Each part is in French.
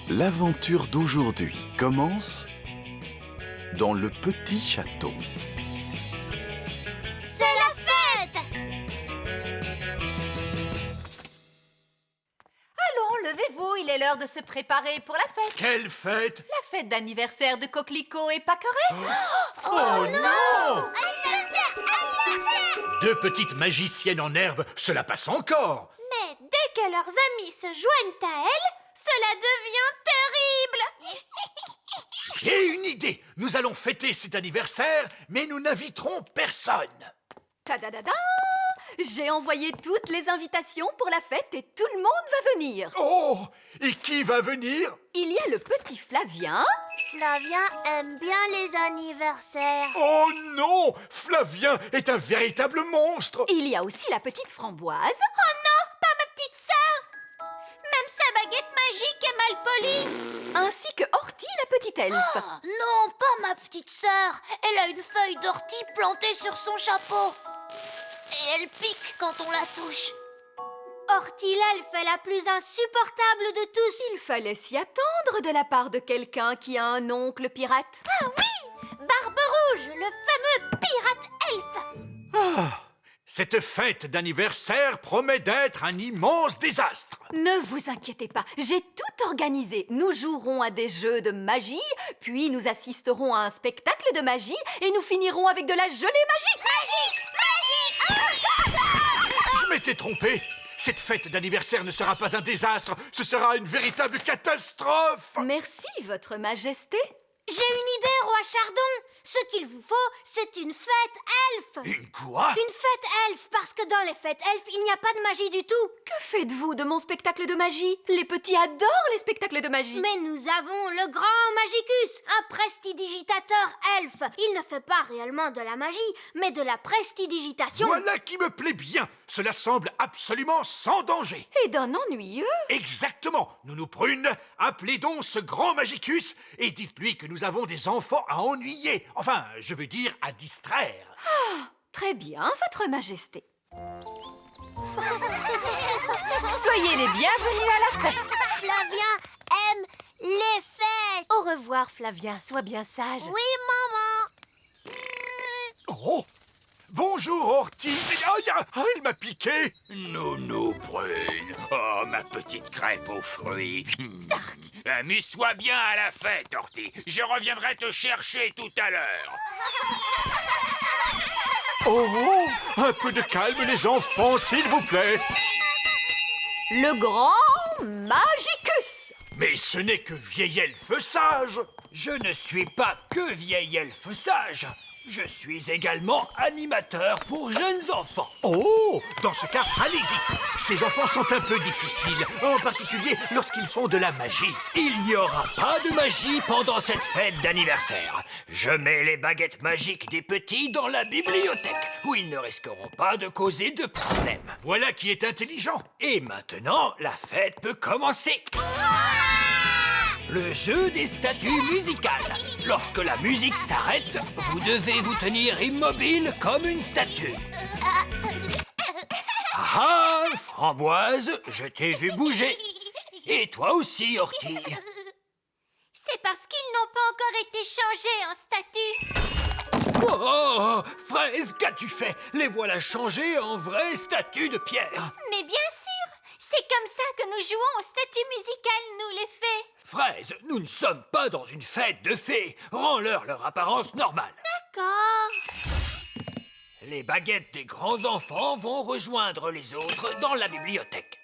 L'aventure d'aujourd'hui commence dans le petit château. C'est la fête! Allons, levez-vous, il est l'heure de se préparer pour la fête. Quelle fête? La fête d'anniversaire de Coquelicot et Paquerette. Oh non! Anniversaire! Deux petites magiciennes en herbe, cela passe encore. Mais dès que leurs amis se joignent à elles, cela devient terrible! J'ai une idée. Nous allons fêter cet anniversaire, mais nous n'inviterons personne. Tadadada! J'ai envoyé toutes les invitations pour la fête et tout le monde va venir. Oh! Et qui va venir? Il y a le petit Flavien. Flavien aime bien les anniversaires. Oh non! Flavien est un véritable monstre. Il y a aussi la petite Framboise. Oh non, pas ma petite sœur! Même sa baguette magique est mal polie. Ainsi que Horty, la petite elfe. Non, pas ma petite sœur. Elle a une feuille d'ortie plantée sur son chapeau. Et elle pique quand on la touche. Horty l'elfe est la plus insupportable de tous. Il fallait s'y attendre de la part de quelqu'un qui a un oncle pirate. Ah oui! Barbe Rouge, le fameux pirate elfe. Cette fête d'anniversaire promet d'être un immense désastre. Ne vous inquiétez pas, j'ai tout organisé. Nous jouerons à des jeux de magie, puis nous assisterons à un spectacle de magie et nous finirons avec de la gelée magique. Magique! Je m'étais trompé. Cette fête d'anniversaire ne sera pas un désastre, ce sera une véritable catastrophe. Merci, Votre Majesté. J'ai une idée, roi Chardon. Ce qu'il vous faut, c'est une fête elfe. Une quoi? Une fête elfe, parce que dans les fêtes elfes, il n'y a pas de magie du tout. Que faites-vous de mon spectacle de magie? Les petits adorent les spectacles de magie. Mais nous avons le grand Magicus, un prestidigitateur elfe. Il ne fait pas réellement de la magie, mais de la prestidigitation. Voilà qui me plaît bien. Cela semble absolument sans danger. Et d'un ennuyeux. Exactement. Nounou Prune, appelez donc ce grand Magicus et dites-lui que nous avons des enfants à ennuyer. Enfin, je veux dire à distraire. Très bien, Votre Majesté. Soyez les bienvenus à la fête. Flavien aime les fêtes. Au revoir, Flavien. Sois bien sage. Oui, maman. Oh! Bonjour, Horty. Il m'a piqué. Nounou Prune, oh ma petite crêpe aux fruits. Amuse-toi bien à la fête, Horty. Je reviendrai te chercher tout à l'heure. Oh! Un peu de calme, les enfants, s'il vous plaît. Le grand Magicus. Mais ce n'est que vieil elfe sage. Je ne suis pas que vieil elfe sage. Je suis également animateur pour jeunes enfants. Oh! Dans ce cas, allez-y. Ces enfants sont un peu difficiles, en particulier lorsqu'ils font de la magie. Il n'y aura pas de magie pendant cette fête d'anniversaire. Je mets les baguettes magiques des petits dans la bibliothèque, où ils ne risqueront pas de causer de problèmes. Voilà qui est intelligent. Et maintenant, la fête peut commencer. Le jeu des statues musicales. Lorsque la musique s'arrête, vous devez vous tenir immobile comme une statue. Ah, Framboise, je t'ai vu bouger. Et toi aussi, Horty. C'est parce qu'ils n'ont pas encore été changés en statue. Oh, Fraise, qu'as-tu fait? Les voilà changés en vraies statues de pierre. Mais bien sûr, c'est comme ça que nous jouons aux statues musicales, nous les fées. Fraise, nous ne sommes pas dans une fête de fées. Rends-leur leur apparence normale. D'accord. Les baguettes des grands enfants vont rejoindre les autres dans la bibliothèque.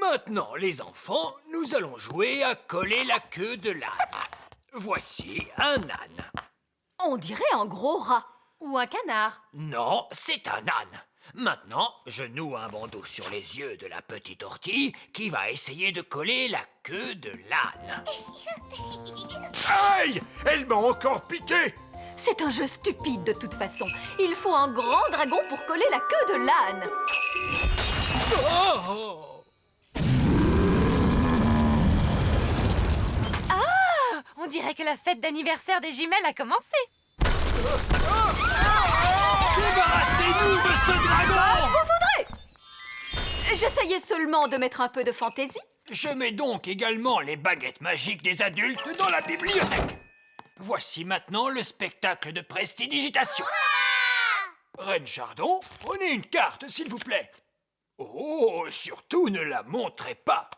Maintenant, les enfants, nous allons jouer à coller la queue de l'âne. Voici un âne. On dirait un gros rat. Ou un canard. Non, c'est un âne. Maintenant, je noue un bandeau sur les yeux de la petite Horty qui va essayer de coller la queue de l'âne. Aïe! Elle m'a encore piqué. C'est un jeu stupide de toute façon. Il faut un grand dragon pour coller la queue de l'âne. Oh! On dirait que la fête d'anniversaire des jumelles a commencé. Débarrassez-nous de ce dragon! Vous voudrez! J'essayais seulement de mettre un peu de fantaisie. Je mets donc également les baguettes magiques des adultes dans la bibliothèque. Voici maintenant le spectacle de prestidigitation. Reine Chardon, prenez une carte, s'il vous plaît. Oh, surtout ne la montrez pas.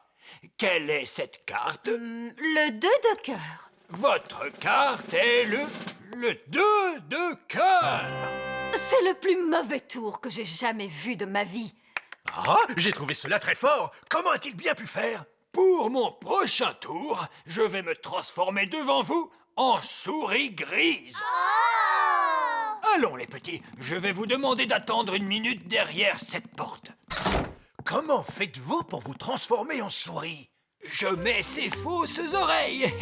Quelle est cette carte? Le 2 de cœur. Votre carte est le 2 de cœur. C'est le plus mauvais tour que j'ai jamais vu de ma vie. Ah, j'ai trouvé cela très fort. Comment a-t-il bien pu faire? Pour mon prochain tour, je vais me transformer devant vous en souris grise. Allons, les petits, je vais vous demander d'attendre une minute derrière cette porte. Comment faites-vous pour vous transformer en souris? Je mets ces fausses oreilles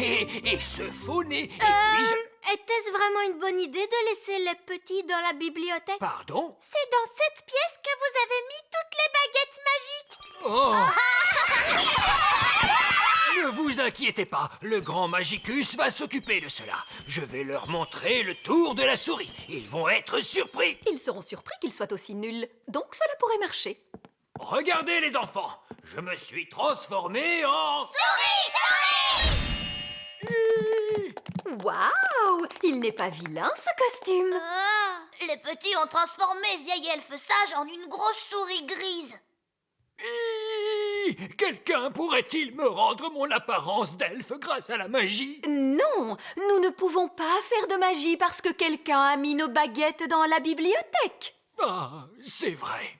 et ce faux nez, et puis je... Était-ce vraiment une bonne idée de laisser les petits dans la bibliothèque? Pardon? C'est dans cette pièce que vous avez mis toutes les baguettes magiques. Oh! Ne vous inquiétez pas, le grand Magicus va s'occuper de cela. Je vais leur montrer le tour de la souris. Ils vont être surpris. Ils seront surpris qu'ils soient aussi nuls. Donc cela pourrait marcher. Regardez les enfants, je me suis transformé en... Waouh! Il n'est pas vilain, ce costume. Les petits ont transformé vieil elfe sage en une grosse souris grise. Quelqu'un pourrait-il me rendre mon apparence d'elfe grâce à la magie? Non, nous ne pouvons pas faire de magie parce que quelqu'un a mis nos baguettes dans la bibliothèque. Ah, c'est vrai.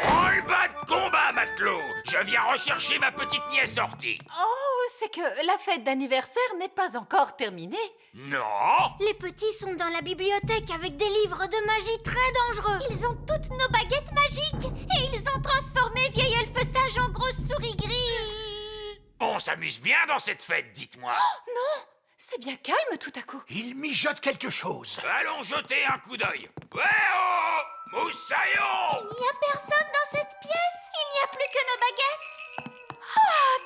Roll-bas de combat, matelot! Je viens rechercher ma petite nièce sortie. Oh, c'est que la fête d'anniversaire n'est pas encore terminée. Non! Les petits sont dans la bibliothèque avec des livres de magie très dangereux. Ils ont toutes nos baguettes magiques. Et ils ont transformé vieil elfe sage en grosse souris grise. On s'amuse bien dans cette fête, dites-moi. Non, c'est bien calme tout à coup. Il mijote quelque chose. Allons jeter un coup d'œil. Ouais, oh! Moussaillon! Il n'y a personne dans cette pièce. Il n'y a plus que nos baguettes.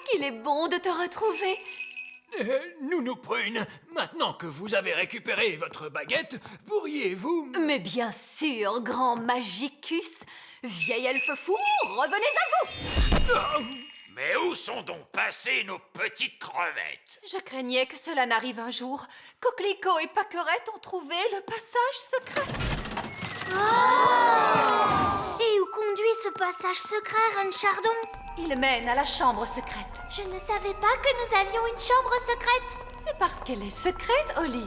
Qu'il est bon de te retrouver. Nounou Prune, maintenant que vous avez récupéré votre baguette, pourriez-vous... Mais bien sûr, grand Magicus. Vieil elfe fou, revenez à vous. Mais où sont donc passées nos petites crevettes? Je craignais que cela n'arrive un jour. Coquelicot et Paquerette ont trouvé le passage secret. Et où conduit ce passage secret, Reine Chardon? Il mène à la chambre secrète. Je ne savais pas que nous avions une chambre secrète. C'est parce qu'elle est secrète, Holly.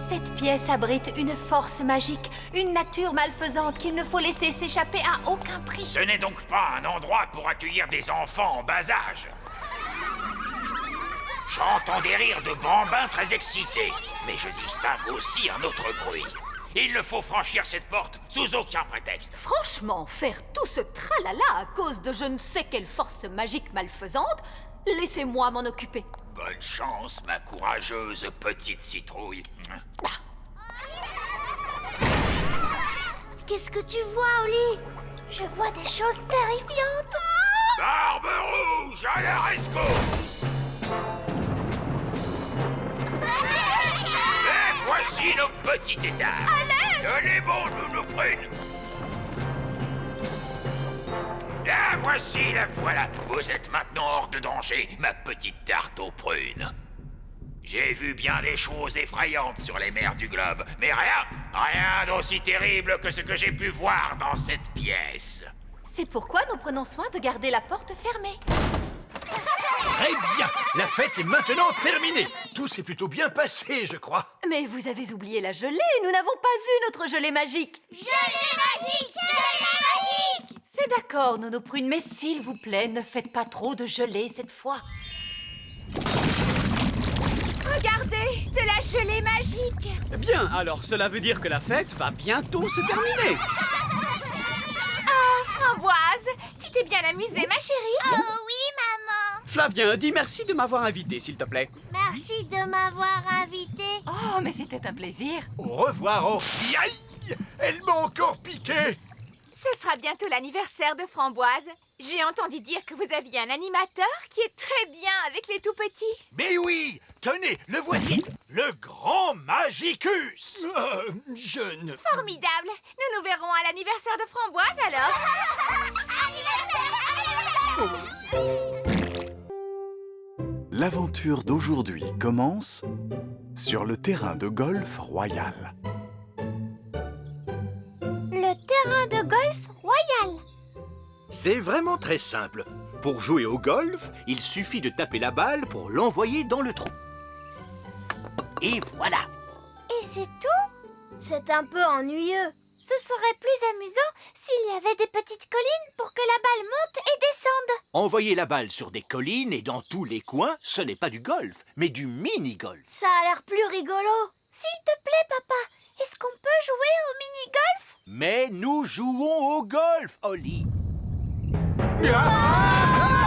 Cette pièce abrite une force magique, une nature malfaisante qu'il ne faut laisser s'échapper à aucun prix. Ce n'est donc pas un endroit pour accueillir des enfants en bas âge. J'entends des rires de bambins très excités, mais je distingue aussi un autre bruit. Il ne faut franchir cette porte sous aucun prétexte. Franchement, faire tout ce tralala à cause de je ne sais quelle force magique malfaisante, laissez-moi m'en occuper. Bonne chance, ma courageuse petite citrouille. Qu'est-ce que tu vois, Holly? Je vois des choses terrifiantes. Barbe rouge à la rescousse! Et voici nos petits états. Tenez bon, Nounou Prune. La voici, la voilà. Vous êtes maintenant hors de danger, ma petite tarte aux prunes. J'ai vu bien des choses effrayantes sur les mers du globe, mais rien d'aussi terrible que ce que j'ai pu voir dans cette pièce. C'est pourquoi nous prenons soin de garder la porte fermée. Très bien. La fête est maintenant terminée. Tout s'est plutôt bien passé, je crois. Mais vous avez oublié la gelée, nous n'avons pas eu notre gelée magique. Gelée magique! Gelée magique! C'est d'accord, Nounou Prune, mais s'il vous plaît, ne faites pas trop de gelée cette fois. Regardez, de la gelée magique! Bien, alors cela veut dire que la fête va bientôt se terminer. Framboise, tu t'es bien amusée, ma chérie? Oh oui, maman! Flavien, dis merci de m'avoir invité, s'il te plaît. Merci de m'avoir invité. Oh, mais c'était un plaisir. Au revoir, Orphie. Aïe! Elle m'a encore piqué. Ce sera bientôt l'anniversaire de Framboise. J'ai entendu dire que vous aviez un animateur qui est très bien avec les tout-petits. Mais oui! Tenez, le voici. Le grand Magicus. je ne... Formidable. Nous nous verrons à l'anniversaire de Framboise alors. L'aventure d'aujourd'hui commence sur le terrain de golf royal. Le terrain de golf royal. C'est vraiment très simple. Pour jouer au golf, il suffit de taper la balle pour l'envoyer dans le trou. Et voilà. Et c'est tout? C'est un peu ennuyeux. Ce serait plus amusant s'il y avait des petites collines pour que la balle monte et descende. Envoyer la balle sur des collines et dans tous les coins, ce n'est pas du golf, mais du mini-golf. Ça a l'air plus rigolo. S'il te plaît, papa, est-ce qu'on peut jouer au mini-golf? Mais nous jouons au golf, Holly. Ouah!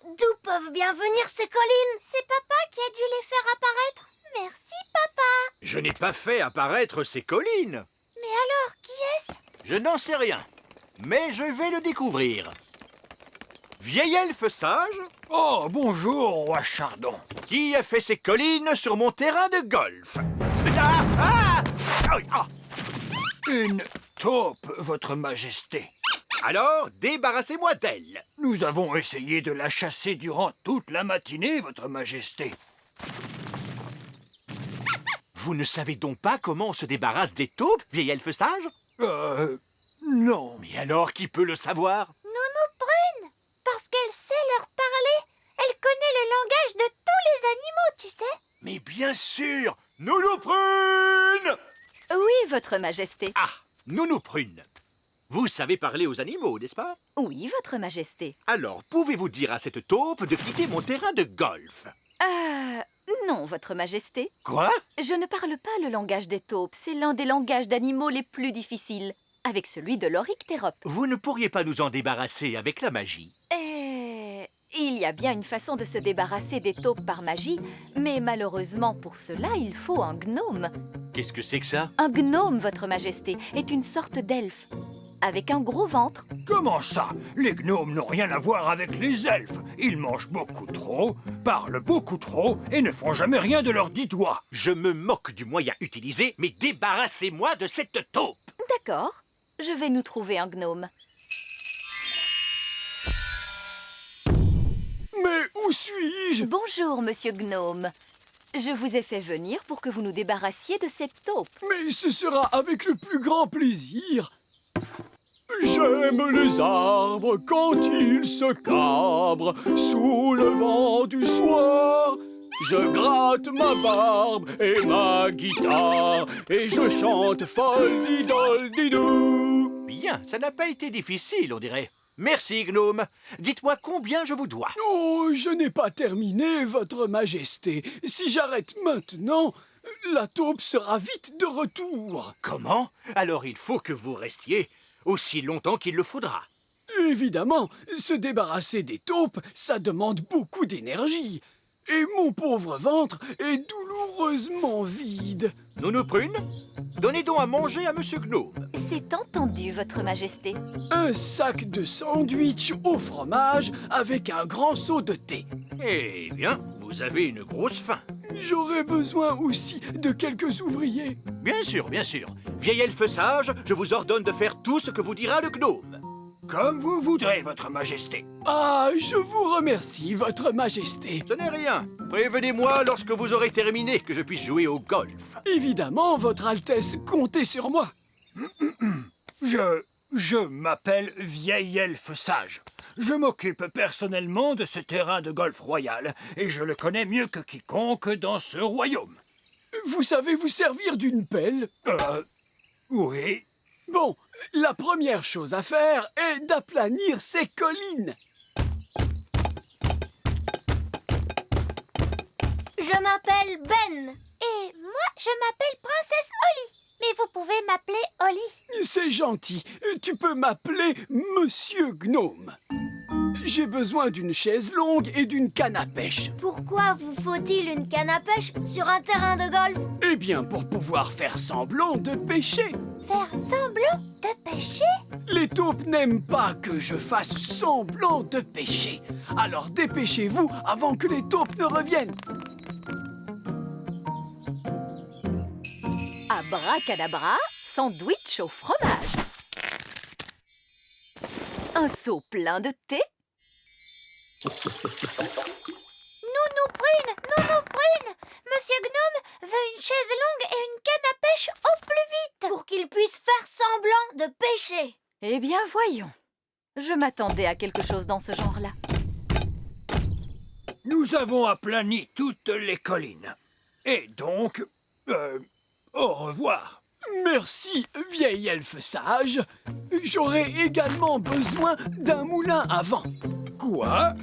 D'où peuvent bien venir ces collines? C'est papa qui a dû les faire apparaître. Merci, papa. Je n'ai pas fait apparaître ces collines. Mais alors, qui est-ce? Je n'en sais rien, mais je vais le découvrir. Vieil elfe sage, Oh, bonjour, roi Chardon. qui a fait ces collines sur mon terrain de golf? Ah, ah, ah, ah. Une taupe, votre majesté. Alors, débarrassez-moi d'elle. Nous avons essayé de la chasser durant toute la matinée, votre majesté. Vous ne savez donc pas comment on se débarrasse des taupes, vieil elfe sage? Non. Mais alors, qui peut le savoir? Nounou Prune, parce qu'elle sait leur parler. Elle connaît le langage de tous les animaux, tu sais. Mais bien sûr, Nounou Prune! Oui, votre majesté. Ah, Nounou Prune. Vous savez parler aux animaux, n'est-ce pas? Oui, votre majesté. Alors, pouvez-vous dire à cette taupe de quitter mon terrain de golf? Non, votre majesté. Quoi? Je ne parle pas le langage des taupes. C'est l'un des langages d'animaux les plus difficiles, avec celui de l'Oryctérope. Vous ne pourriez pas nous en débarrasser avec la magie? Il y a bien une façon de se débarrasser des taupes par magie, mais malheureusement pour cela, il faut un gnome. Qu'est-ce que c'est que ça? Un gnome, votre majesté, est une sorte d'elfe, avec un gros ventre. Comment ça? Les gnomes n'ont rien à voir avec les elfes. Ils mangent beaucoup trop, parlent beaucoup trop et ne font jamais rien de leurs 10 doigts. Je me moque du moyen utilisé, mais débarrassez-moi de cette taupe! D'accord, je vais nous trouver un gnome. Mais où suis-je? Bonjour, monsieur gnome. Je vous ai fait venir pour que vous nous débarrassiez de cette taupe. Mais ce sera avec le plus grand plaisir. J'aime les arbres quand ils se cabrent sous le vent du soir. Je gratte ma barbe et ma guitare et je chante folle-didol-didou. Bien, ça n'a pas été difficile, on dirait. Merci, gnome. Dites-moi combien je vous dois. Oh, je n'ai pas terminé, votre majesté. Si j'arrête maintenant, la taupe sera vite de retour. Comment? Alors il faut que vous restiez aussi longtemps qu'il le faudra. Évidemment, se débarrasser des taupes, ça demande beaucoup d'énergie. Et mon pauvre ventre est douloureusement vide. Nounou Prune, donnez donc à manger à Monsieur Gnome. C'est entendu, votre majesté. Un sac de sandwich au fromage avec un grand seau de thé. Eh bien, vous avez une grosse faim. J'aurais besoin aussi de quelques ouvriers. Bien sûr, bien sûr. Vieil elfe sage, je vous ordonne de faire tout ce que vous dira le gnome. Comme vous voudrez, votre majesté. Ah, je vous remercie, votre majesté. Ce n'est rien. Prévenez-moi lorsque vous aurez terminé que je puisse jouer au golf. Évidemment, votre Altesse, comptez sur moi. Je m'appelle Vieil Elfe Sage. Je m'occupe personnellement de ce terrain de golf royal et je le connais mieux que quiconque dans ce royaume. Vous savez vous servir d'une pelle? Oui. Bon, la première chose à faire est d'aplanir ces collines. Je m'appelle Ben. Et moi, je m'appelle Princesse Holly. Mais vous pouvez m'appeler Holly. C'est gentil. Tu peux m'appeler Monsieur Gnome. J'ai besoin d'une chaise longue et d'une canne à pêche. Pourquoi vous faut-il une canne à pêche sur un terrain de golf? Eh bien, pour pouvoir faire semblant de pêcher. Faire semblant de pêcher? Les taupes n'aiment pas que je fasse semblant de pêcher. Alors dépêchez-vous avant que les taupes ne reviennent. Abracadabra, sandwich au fromage. un seau plein de thé. Nounou Prune, Monsieur Gnome veut une chaise longue et une canne à pêche au plus vite pour qu'il puisse faire semblant de pêcher. Eh bien, voyons. Je m'attendais à quelque chose dans ce genre-là. Nous avons aplani toutes les collines. Et donc, au revoir. Merci, vieil elfe sage. J'aurai également besoin d'un moulin à vent. Quoi?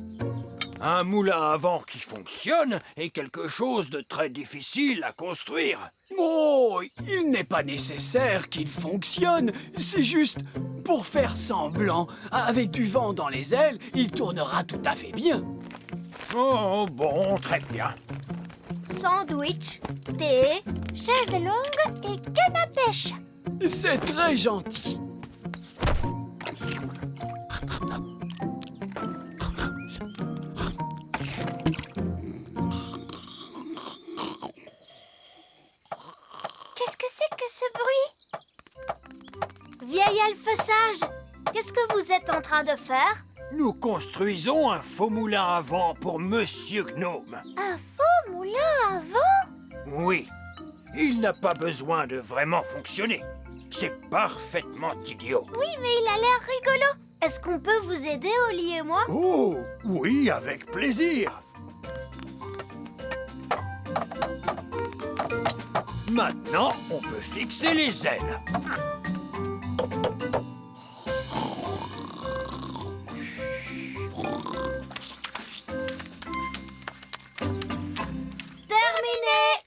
Un moulin à vent qui fonctionne est quelque chose de très difficile à construire. Oh, il n'est pas nécessaire qu'il fonctionne. C'est juste pour faire semblant. Avec du vent dans les ailes, il tournera tout à fait bien. Oh, bon, très bien. Sandwich, thé, chaise longue et canne à pêche. C'est très gentil. Qu'est-ce que c'est que ce bruit? Vieil elfe sage, qu'est-ce que vous êtes en train de faire? Nous construisons un faux moulin à vent pour Monsieur Gnome. Un faux moulin à vent? Oui, il n'a pas besoin de vraiment fonctionner. C'est parfaitement idiot. Oui, mais il a l'air rigolo. Est-ce qu'on peut vous aider, Oli et moi? Oh, oui, avec plaisir. Maintenant, on peut fixer les ailes. Terminé!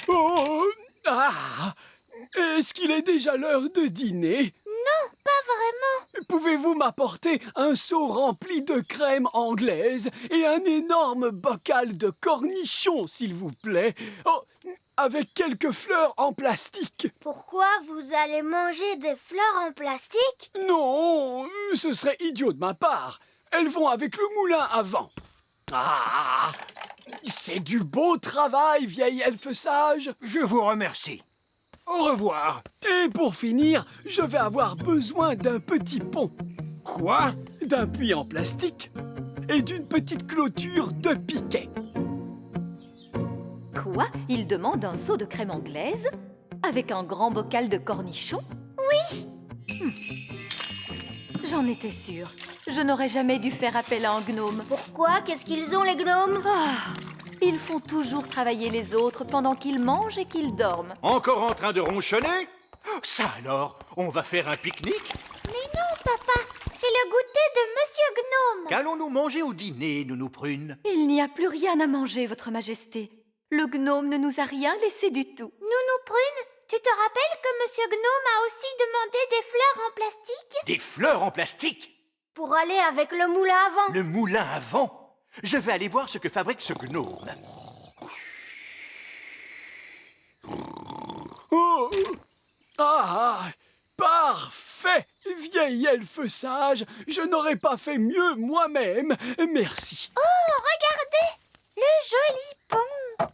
Oh, ah, est-ce qu'il est déjà l'heure de dîner? Non, pas vraiment. Pouvez-vous m'apporter un seau rempli de crème anglaise et un énorme bocal de cornichons, s'il vous plaît? Oh, avec quelques fleurs en plastique. Pourquoi vous allez manger des fleurs en plastique? Non, ce serait idiot de ma part. Elles vont avec le moulin à vent. Ah, c'est du beau travail, vieil elfe sage. Je vous remercie. Au revoir. Et pour finir, je vais avoir besoin d'un petit pont. Quoi? D'un puits en plastique et d'une petite clôture de piquet. Quoi? Il demande un seau de crème anglaise avec un grand bocal de cornichons? Oui. J'en étais sûre. Je n'aurais jamais dû faire appel à un gnome. Pourquoi? Qu'est-ce qu'ils ont, les gnomes? Ils font toujours travailler les autres pendant qu'ils mangent et qu'ils dorment. Encore en train de ronchonner? Ça alors, on va faire un pique-nique? Mais non, papa, c'est le goûter de Monsieur Gnome. Qu'allons-nous manger au dîner, Nounou Prune? Il n'y a plus rien à manger, Votre Majesté. Le gnome ne nous a rien laissé du tout. Nounou Prune, tu te rappelles que Monsieur Gnome a aussi demandé des fleurs en plastique? Des fleurs en plastique? Pour aller avec le moulin à vent. Le moulin à vent? Je vais aller voir ce que fabrique ce gnome. Oh. Ah, parfait, vieil elfe sage. Je n'aurais pas fait mieux moi-même. Merci. Oh, regardez, le joli pont.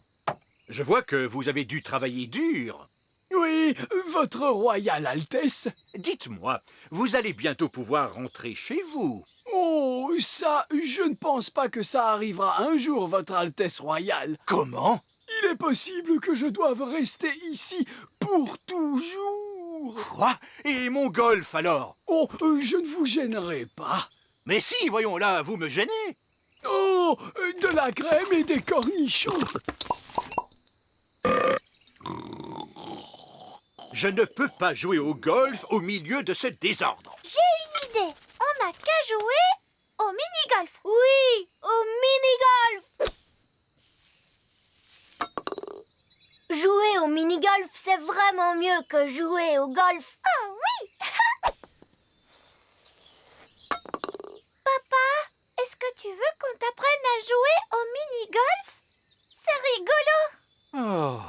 Je vois que vous avez dû travailler dur. Oui, votre royale Altesse. Dites-moi, vous allez bientôt pouvoir rentrer chez vous. Oh, ça, je ne pense pas que ça arrivera un jour, votre Altesse royale. Comment? Il est possible que je doive rester ici pour toujours. Quoi? Et mon golf alors? Oh, je ne vous gênerai pas. Mais si, voyons là, vous me gênez. Oh, de la crème et des cornichons. Je ne peux pas jouer au golf au milieu de ce désordre. J'ai une idée. On n'a qu'à jouer au mini-golf. Oui, au mini-golf. Jouer au mini-golf, c'est vraiment mieux que jouer au golf. Ah oui. Papa, est-ce que tu veux qu'on t'apprenne à jouer au mini-golf? C'est rigolo. Oh,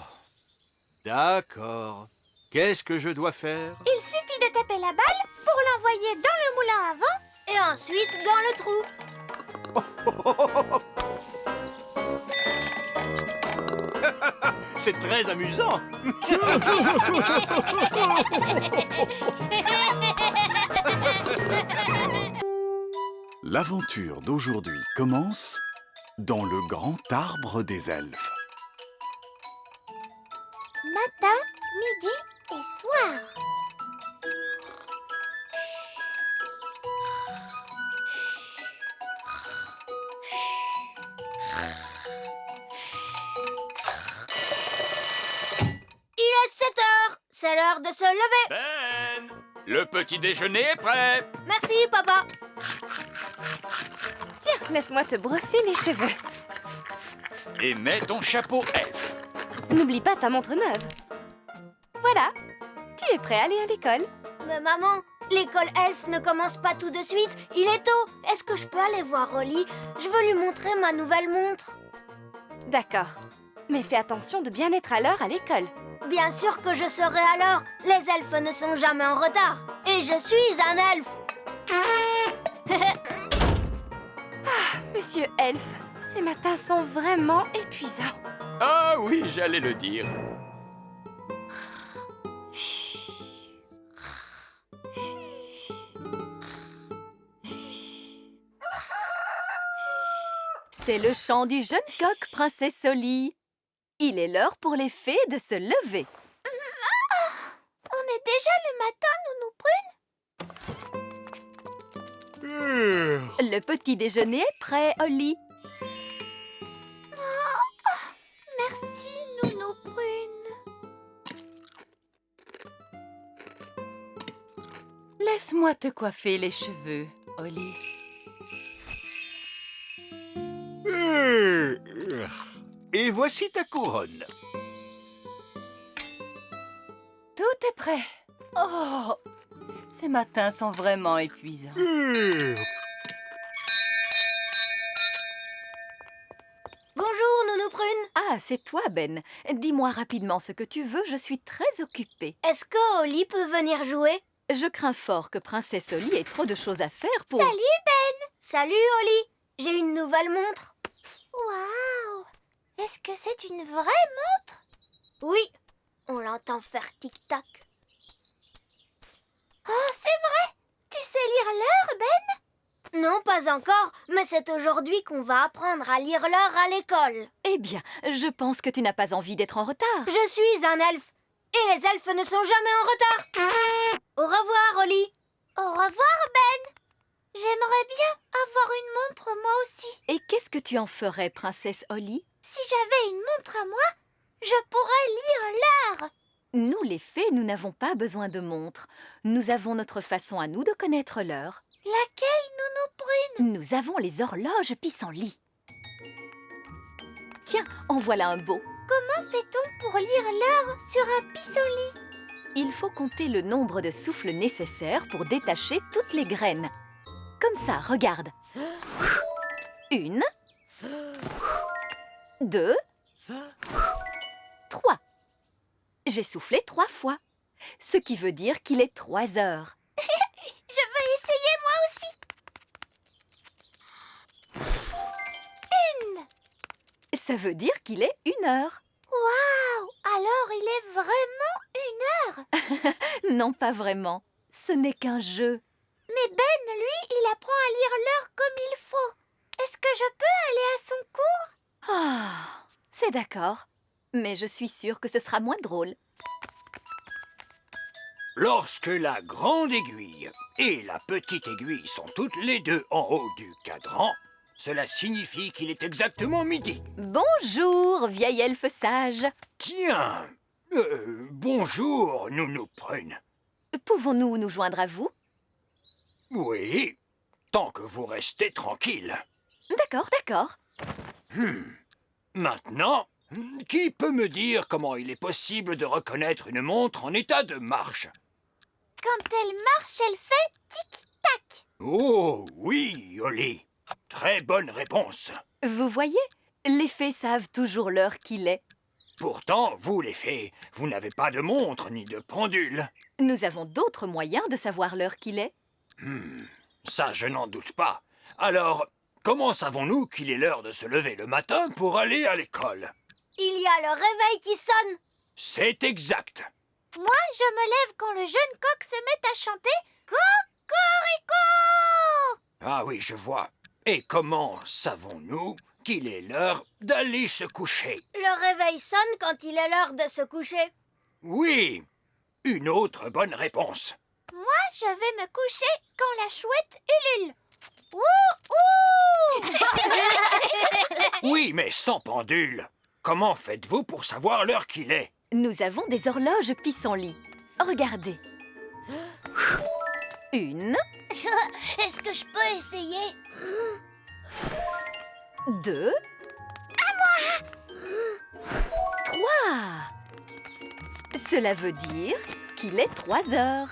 d'accord. Qu'est-ce que je dois faire? Il suffit de taper la balle pour l'envoyer dans le moulin à vent et ensuite dans le trou. C'est très amusant. L'aventure d'aujourd'hui commence dans le grand arbre des elfes. Matin, midi et soir. Il est 7 heures. C'est l'heure de se lever. Ben, le petit déjeuner est prêt. Merci, papa. Tiens, laisse-moi te brosser les cheveux. Et mets ton chapeau elfe. N'oublie pas ta montre neuve. Voilà, tu es prêt à aller à l'école. Mais maman, l'école elfe ne commence pas tout de suite. Il est tôt. Est-ce que je peux aller voir Rolly? Je veux lui montrer ma nouvelle montre. D'accord, mais fais attention de bien être à l'heure à l'école. Bien sûr que je serai à l'heure. Les elfes ne sont jamais en retard. Et je suis un elfe. Monsieur Elfe, ces matins sont vraiment épuisants. Ah oui, j'allais le dire. C'est le chant du jeune coq, princesse Holly. Il est l'heure pour les fées de se lever. On est déjà le matin, Nounou Prune. Le petit déjeuner est prêt, Holly. Merci, Nounou Prune. Laisse-moi te coiffer les cheveux, Holly. Et voici ta couronne. Tout est prêt. Oh, ces matins sont vraiment épuisants. Bonjour, Nounou Prune. Ah, c'est toi, Ben. Dis-moi rapidement ce que tu veux, je suis très occupée. Est-ce que Holly peut venir jouer? Je crains fort que princesse Holly ait trop de choses à faire pour... Salut, Ben. Salut, Holly. J'ai une nouvelle montre. Waouh. Est-ce que c'est une vraie montre? Oui. On l'entend faire tic-tac. Oh, c'est vrai. Tu sais lire l'heure, Ben? Non, pas encore, mais c'est aujourd'hui qu'on va apprendre à lire l'heure à l'école. Eh bien, je pense que tu n'as pas envie d'être en retard. Je suis un elfe, et les elfes ne sont jamais en retard. Au revoir, Holly. Au revoir, Ben. J'aimerais bien avoir une montre moi aussi. Et qu'est-ce que tu en ferais, princesse Holly? Si j'avais une montre à moi, je pourrais lire l'heure. Nous, les fées, nous n'avons pas besoin de montres. Nous avons notre façon à nous de connaître l'heure. Laquelle, Nounou Prune? Nous avons les horloges pissenlit. Tiens, en voilà un beau. Comment fait-on pour lire l'heure sur un pissenlit? Il faut compter le nombre de souffles nécessaires pour détacher toutes les graines. Comme ça, regarde. 1, 2, 3. J'ai soufflé 3 fois, ce qui veut dire qu'il est 3 heures. Je veux essayer moi aussi. Ça veut dire qu'il est 1 heure. Waouh! Alors il est vraiment 1 heure. Non, pas vraiment. Ce n'est qu'un jeu. Mais Ben, lui, il apprend à lire l'heure comme il faut. Est-ce que je peux aller à son cours? Ah, c'est d'accord. Mais je suis sûre que ce sera moins drôle. Lorsque la grande aiguille et la petite aiguille sont toutes les deux en haut du cadran, cela signifie qu'il est exactement midi. Bonjour, vieille elfe sage. Tiens, bonjour, Nounou Prune. Pouvons-nous nous joindre à vous? Oui, tant que vous restez tranquille. D'accord, d'accord. Maintenant, qui peut me dire comment il est possible de reconnaître une montre en état de marche? Quand elle marche, elle fait tic-tac. Oh, oui, Holly. Très bonne réponse. Vous voyez, les fées savent toujours l'heure qu'il est. Pourtant, vous, les fées, vous n'avez pas de montre ni de pendule. Nous avons d'autres moyens de savoir l'heure qu'il est. Ça, je n'en doute pas. Alors, comment savons-nous qu'il est l'heure de se lever le matin pour aller à l'école? Il y a le réveil qui sonne. C'est exact. Moi, je me lève quand le jeune coq se met à chanter Cocorico. Ah oui, je vois. Et comment savons-nous qu'il est l'heure d'aller se coucher? Le réveil sonne quand il est l'heure de se coucher. Oui, une autre bonne réponse. Moi, je vais me coucher quand la chouette ulule. Ouh, ouh. Oui, mais sans pendule. Comment faites-vous pour savoir l'heure qu'il est? Nous avons des horloges pissenlit. Regardez. 1, Est-ce que je peux essayer? 2. À moi. 3. Cela veut dire qu'il est 3 heures.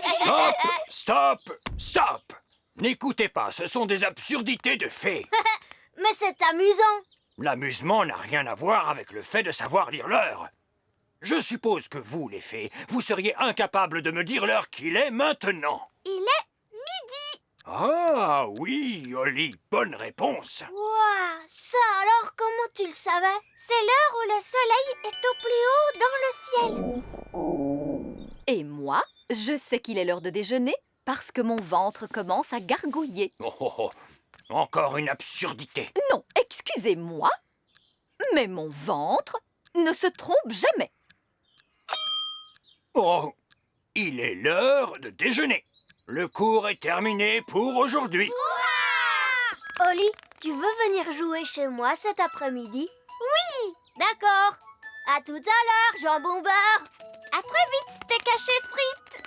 Stop! Stop! Stop! N'écoutez pas, ce sont des absurdités de fées. Mais c'est amusant. L'amusement n'a rien à voir avec le fait de savoir lire l'heure. Je suppose que vous, les fées, vous seriez incapables de me dire l'heure qu'il est maintenant. Il est midi. Ah oui, Oli, bonne réponse. Ouah, ça alors, comment tu le savais? C'est l'heure où le soleil est au plus haut dans le ciel. Et moi, je sais qu'il est l'heure de déjeuner parce que mon ventre commence à gargouiller. Oh, oh, oh. Encore une absurdité. Non, excusez-moi, mais mon ventre ne se trompe jamais. Oh, il est l'heure de déjeuner. Le cours est terminé pour aujourd'hui. Oli, tu veux venir jouer chez moi cet après-midi? Oui, d'accord. À tout à l'heure, jambon beurre. À très vite, steak haché frites.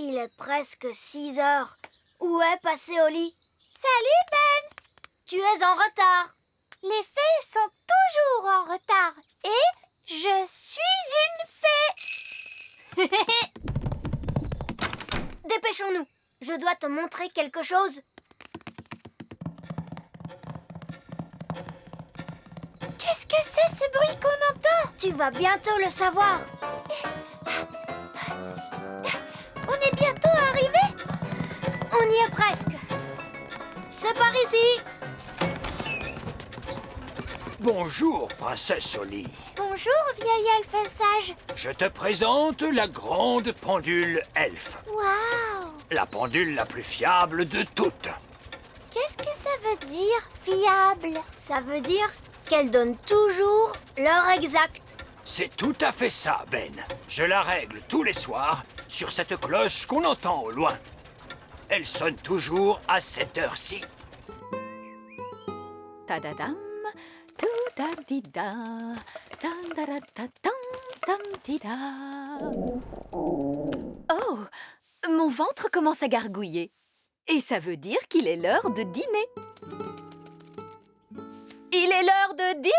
Il est presque 6 heures. Où est passé Oli? Salut Ben. Tu es en retard. Les fées sont toujours en retard. Et je suis une fée. Dépêchons-nous. Je dois te montrer quelque chose. Qu'est-ce que c'est ce bruit qu'on entend? Tu vas bientôt le savoir. On est bientôt arrivé? On y est presque. C'est par ici. Bonjour, princesse Oli. Bonjour, vieil elfe sage. Je te présente la grande pendule elfe. Waouh! La pendule la plus fiable de toutes. Qu'est-ce que ça veut dire, fiable? Ça veut dire qu'elle donne toujours l'heure exacte. C'est tout à fait ça, Ben. Je la règle tous les soirs sur cette cloche qu'on entend au loin. Elle sonne toujours à cette heure-ci. Tadadam, tout-da-di-da, tam-da-da-da-tam, tam-di-da. Oh, mon ventre commence à gargouiller. Et ça veut dire qu'il est l'heure de dîner. Il est l'heure de dîner!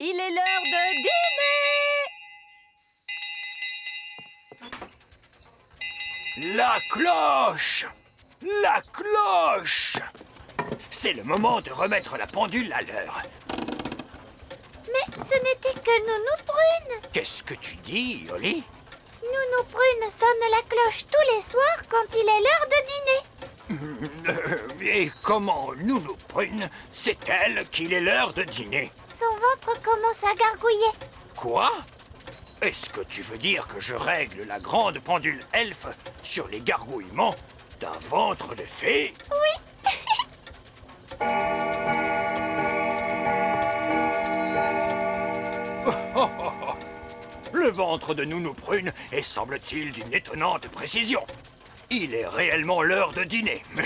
Il est l'heure de dîner! La cloche! La cloche! C'est le moment de remettre la pendule à l'heure. Mais ce n'était que Nounou Prune. Qu'est-ce que tu dis, Oli? Nounou Prune sonne la cloche tous les soirs quand il est l'heure de dîner. Et comment Nounou Prune sait-elle qu'il est l'heure de dîner? Son ventre commence à gargouiller. Quoi? Est-ce que tu veux dire que je règle la grande pendule elfe sur les gargouillements d'un ventre de fée? Oui. Le ventre de Nounou Prune est, semble-t-il, d'une étonnante précision. Il est réellement l'heure de dîner. Au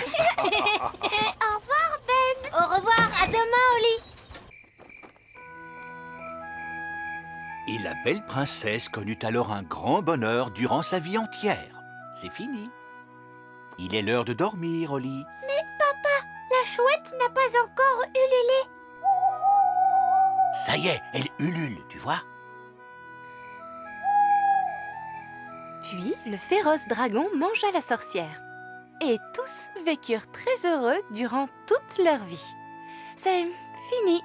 revoir, Ben. Au revoir, à demain, Oli. Et la belle princesse connut alors un grand bonheur durant sa vie entière. C'est fini. Il est l'heure de dormir, Oli. Mais papa, la chouette n'a pas encore ululé. Ça y est, elle ulule, tu vois? Puis le féroce dragon mangea la sorcière. Et tous vécurent très heureux durant toute leur vie. C'est fini.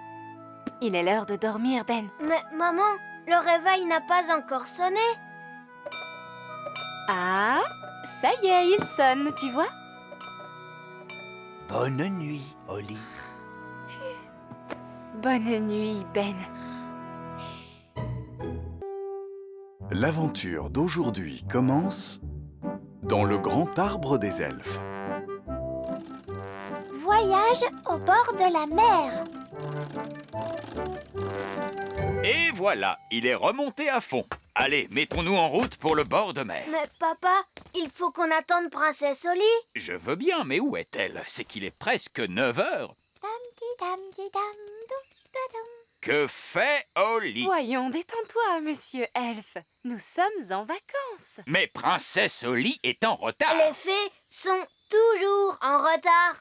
Il est l'heure de dormir, Ben. Mais maman, le réveil n'a pas encore sonné. Ah, ça y est, il sonne, tu vois? Bonne nuit, Holly. Bonne nuit, Ben. L'aventure d'aujourd'hui commence dans le grand arbre des elfes. Voyage au bord de la mer. Et voilà, il est remonté à fond. Allez, mettons-nous en route pour le bord de mer. Mais papa, il faut qu'on attende Princesse Holly. Je veux bien, mais où est-elle? C'est qu'il est presque 9 heures. Que fait Holly? Voyons, détends-toi, monsieur Elfe. Nous sommes en vacances. Mais Princesse Holly est en retard. Les fées sont toujours en retard.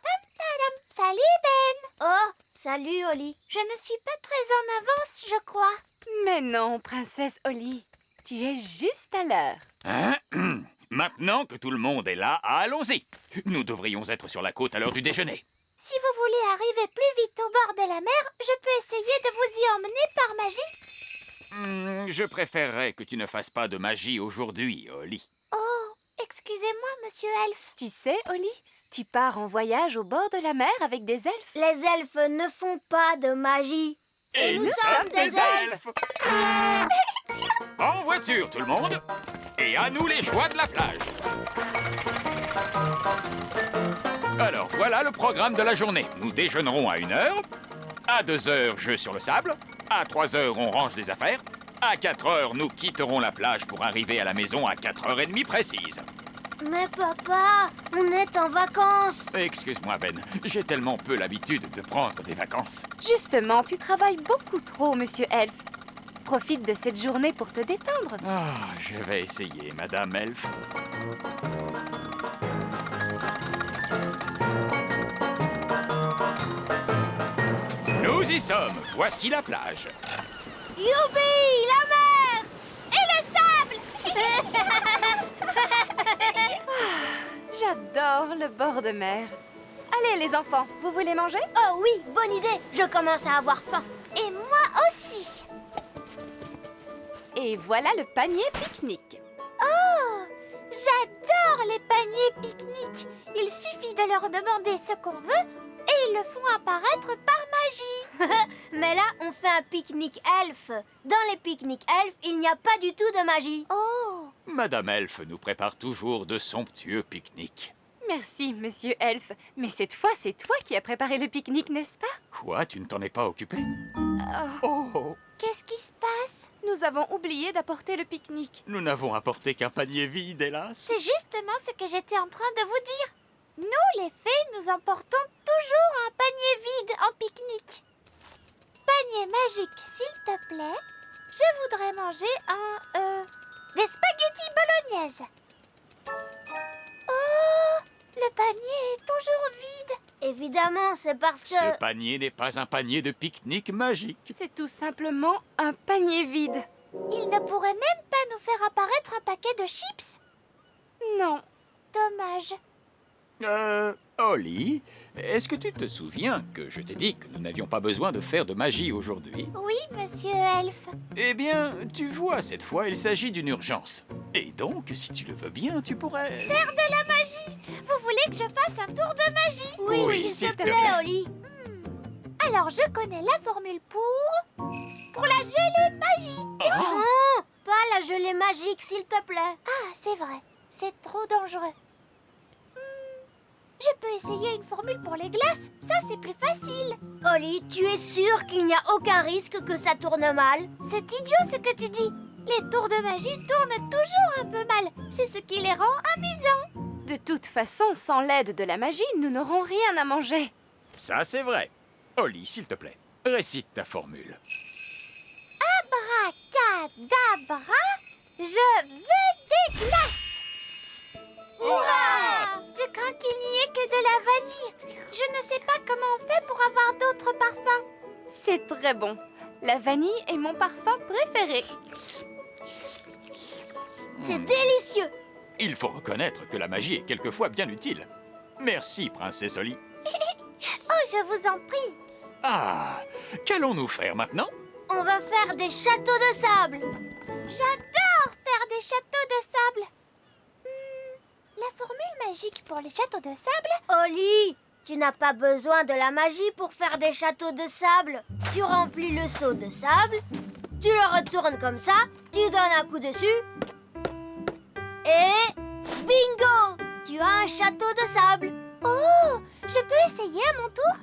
Salut Ben. Oh, salut Holly. Je ne suis pas très en avance, je crois. Mais non, princesse Holly, tu es juste à l'heure. Hein? Maintenant que tout le monde est là, allons-y. Nous devrions être sur la côte à l'heure du déjeuner. Si vous voulez arriver plus vite au bord de la mer, je peux essayer de vous y emmener par magie. Je préférerais que tu ne fasses pas de magie aujourd'hui, Holly. Oh, excusez-moi, monsieur Elfe. Tu sais, Holly, tu pars en voyage au bord de la mer avec des elfes. Les elfes ne font pas de magie. Et nous sommes des elfes. En voiture, tout le monde. Et à nous les joies de la plage. Alors, voilà le programme de la journée. Nous déjeunerons à 1h. À 2h, jeu sur le sable. À 3h, on range des affaires. À 4h, nous quitterons la plage pour arriver à la maison à 4h30 précises. Mais papa, on est en vacances. Excuse-moi, Ben. J'ai tellement peu l'habitude de prendre des vacances. Justement, tu travailles beaucoup trop, monsieur Elfe. Profite de cette journée pour te détendre. Ah, je vais essayer, Madame Elfe. Nous y sommes. Voici la plage. Youpi, la mer et le sable. J'adore le bord de mer. Allez, les enfants, vous voulez manger? Oh oui, bonne idée. Je commence à avoir faim. Et moi aussi. Et voilà le panier pique-nique. Oh, j'adore les paniers pique-nique. Il suffit de leur demander ce qu'on veut et ils le font apparaître par magie. Mais là, on fait un pique-nique elfe. Dans les pique-niques elfes, il n'y a pas du tout de magie. Oh. Madame Elfe nous prépare toujours de somptueux pique-niques. Merci, monsieur Elfe. Mais cette fois, c'est toi qui as préparé le pique-nique, n'est-ce pas? Quoi, tu ne t'en es pas occupé? Oh, Qu'est-ce qui se passe? Nous avons oublié d'apporter le pique-nique. nous n'avons apporté qu'un panier vide, hélas. C'est justement ce que j'étais en train de vous dire. Nous, les fées, nous emportons toujours un panier vide en pique-nique. Panier magique, s'il te plaît. Je voudrais manger des spaghettis bolognaises. Oh, le panier est toujours vide. Évidemment, c'est parce que... Ce panier n'est pas un panier de pique-nique magique. C'est tout simplement un panier vide. Il ne pourrait même pas nous faire apparaître un paquet de chips. Non. Dommage. Holly, est-ce que tu te souviens que je t'ai dit que nous n'avions pas besoin de faire de magie aujourd'hui? Oui, monsieur Elfe. Eh bien, tu vois, cette fois, il s'agit d'une urgence. Et donc, si tu le veux bien, tu pourrais... Faire de la magie. Vous voulez que je fasse un tour de magie? Oui, s'il te plaît, Holly. Alors, je connais la formule pour la gelée magique. Non, pas la gelée magique, s'il te plaît. Ah, c'est vrai. C'est trop dangereux. Je peux essayer une formule pour les glaces. Ça, c'est plus facile. Holly, tu es sûre qu'il n'y a aucun risque que ça tourne mal? C'est idiot ce que tu dis. Les tours de magie tournent toujours un peu mal. C'est ce qui les rend amusants. De toute façon, sans l'aide de la magie, nous n'aurons rien à manger. Ça, c'est vrai. Holly, s'il te plaît, récite ta formule. Abracadabra, je veux des glaces. Hurrah! Je crains qu'il n'y ait que de la vanille. Je ne sais pas comment on fait pour avoir d'autres parfums. C'est très bon. La vanille est mon parfum préféré. C'est délicieux. Il faut reconnaître que la magie est quelquefois bien utile. Merci, Princesse Holly. Oh, je vous en prie. Ah, qu'allons-nous faire maintenant? On va faire des châteaux de sable. J'adore faire des châteaux de sable. La formule magique pour les châteaux de sable? Oli, tu n'as pas besoin de la magie pour faire des châteaux de sable. Tu remplis le seau de sable, tu le retournes comme ça, tu donnes un coup dessus et bingo! Tu as un château de sable. Oh, je peux essayer à mon tour?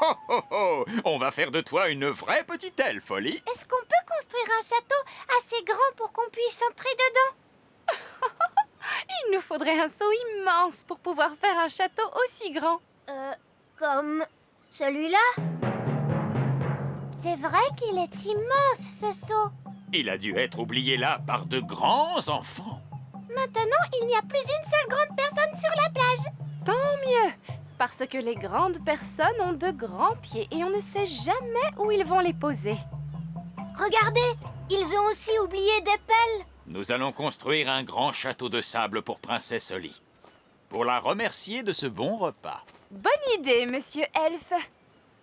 Ho, ho, ho! On va faire de toi une vraie petite elfe, Oli. Est-ce qu'on peut construire un château assez grand pour qu'on puisse entrer dedans? Il nous faudrait un seau immense pour pouvoir faire un château aussi grand. Comme celui-là? C'est vrai qu'il est immense, ce seau. Il a dû être oublié là par de grands enfants. Maintenant, il n'y a plus une seule grande personne sur la plage. Tant mieux, parce que les grandes personnes ont de grands pieds et on ne sait jamais où ils vont les poser. Regardez, ils ont aussi oublié des pelles. Nous allons construire un grand château de sable pour Princesse Oli, pour la remercier de ce bon repas. Bonne idée, monsieur Elfe.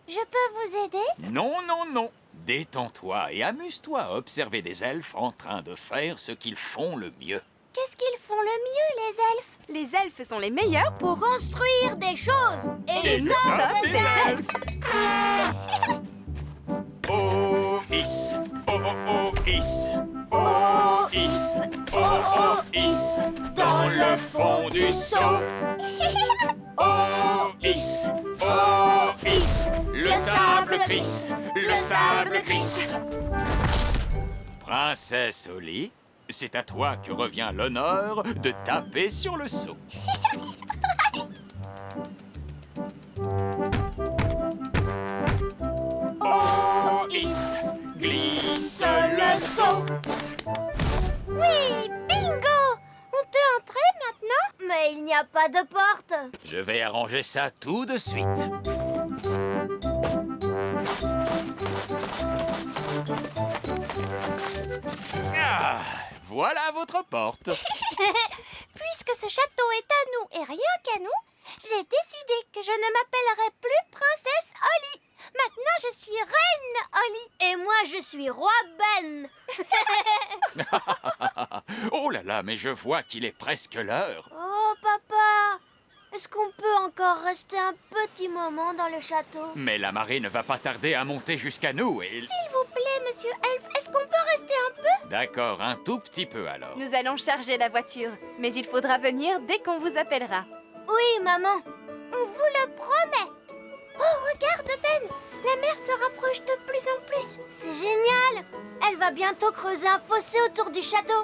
Je peux vous aider? Non, non, non. Détends-toi et amuse-toi à observer des elfes en train de faire ce qu'ils font le mieux. Qu'est-ce qu'ils font le mieux, les elfes? Les elfes sont les meilleurs pour construire des choses. Et nous sommes des elfes. Oh, is. Oh, oh, oh, is. Oh, is. Oh, oh, is. Dans le fond du seau. Oh, is. Oh, is. Le sable crisse. Le sable crisse. Princesse Oli, c'est à toi que revient l'honneur de taper sur le seau. Oh, is, glisse le seau. Oui, bingo! On peut entrer maintenant? Mais il n'y a pas de porte. Je vais arranger ça tout de suite. Ah, voilà votre porte. Puisque ce château est à nous et rien qu'à nous, j'ai décidé que je ne m'appellerai plus Princesse Oli. Maintenant, je suis Reine Oli. Et moi, je suis Roi Ben. Oh là là, mais je vois qu'il est presque l'heure. Oh, papa, est-ce qu'on peut encore rester un petit moment dans le château? Mais la marée ne va pas tarder à monter jusqu'à nous et... S'il vous plaît, monsieur Elfe, est-ce qu'on peut rester un peu? D'accord, un tout petit peu alors. Nous allons charger la voiture, mais il faudra venir dès qu'on vous appellera. Oui, maman, on vous le promet. Oh, regarde, Ben, la mer se rapproche de plus en plus. C'est génial. Elle va bientôt creuser un fossé autour du château.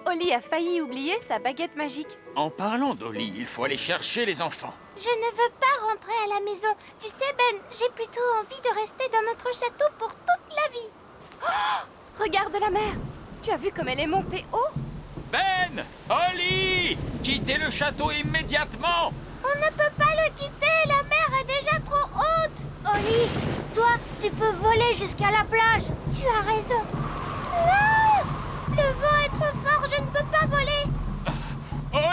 Oli a failli oublier sa baguette magique. En parlant d'Oli, il faut aller chercher les enfants. Je ne veux pas rentrer à la maison. Tu sais, Ben, j'ai plutôt envie de rester dans notre château pour toute la vie. Regarde la mer. Tu as vu comme elle est montée haut? Ben! Oli! Quittez le château immédiatement! On ne peut pas le quitter, la mer est déjà trop haute. Oli, toi, tu peux voler jusqu'à la plage. Tu as raison. Non! Le vent est trop fort, je ne peux pas voler.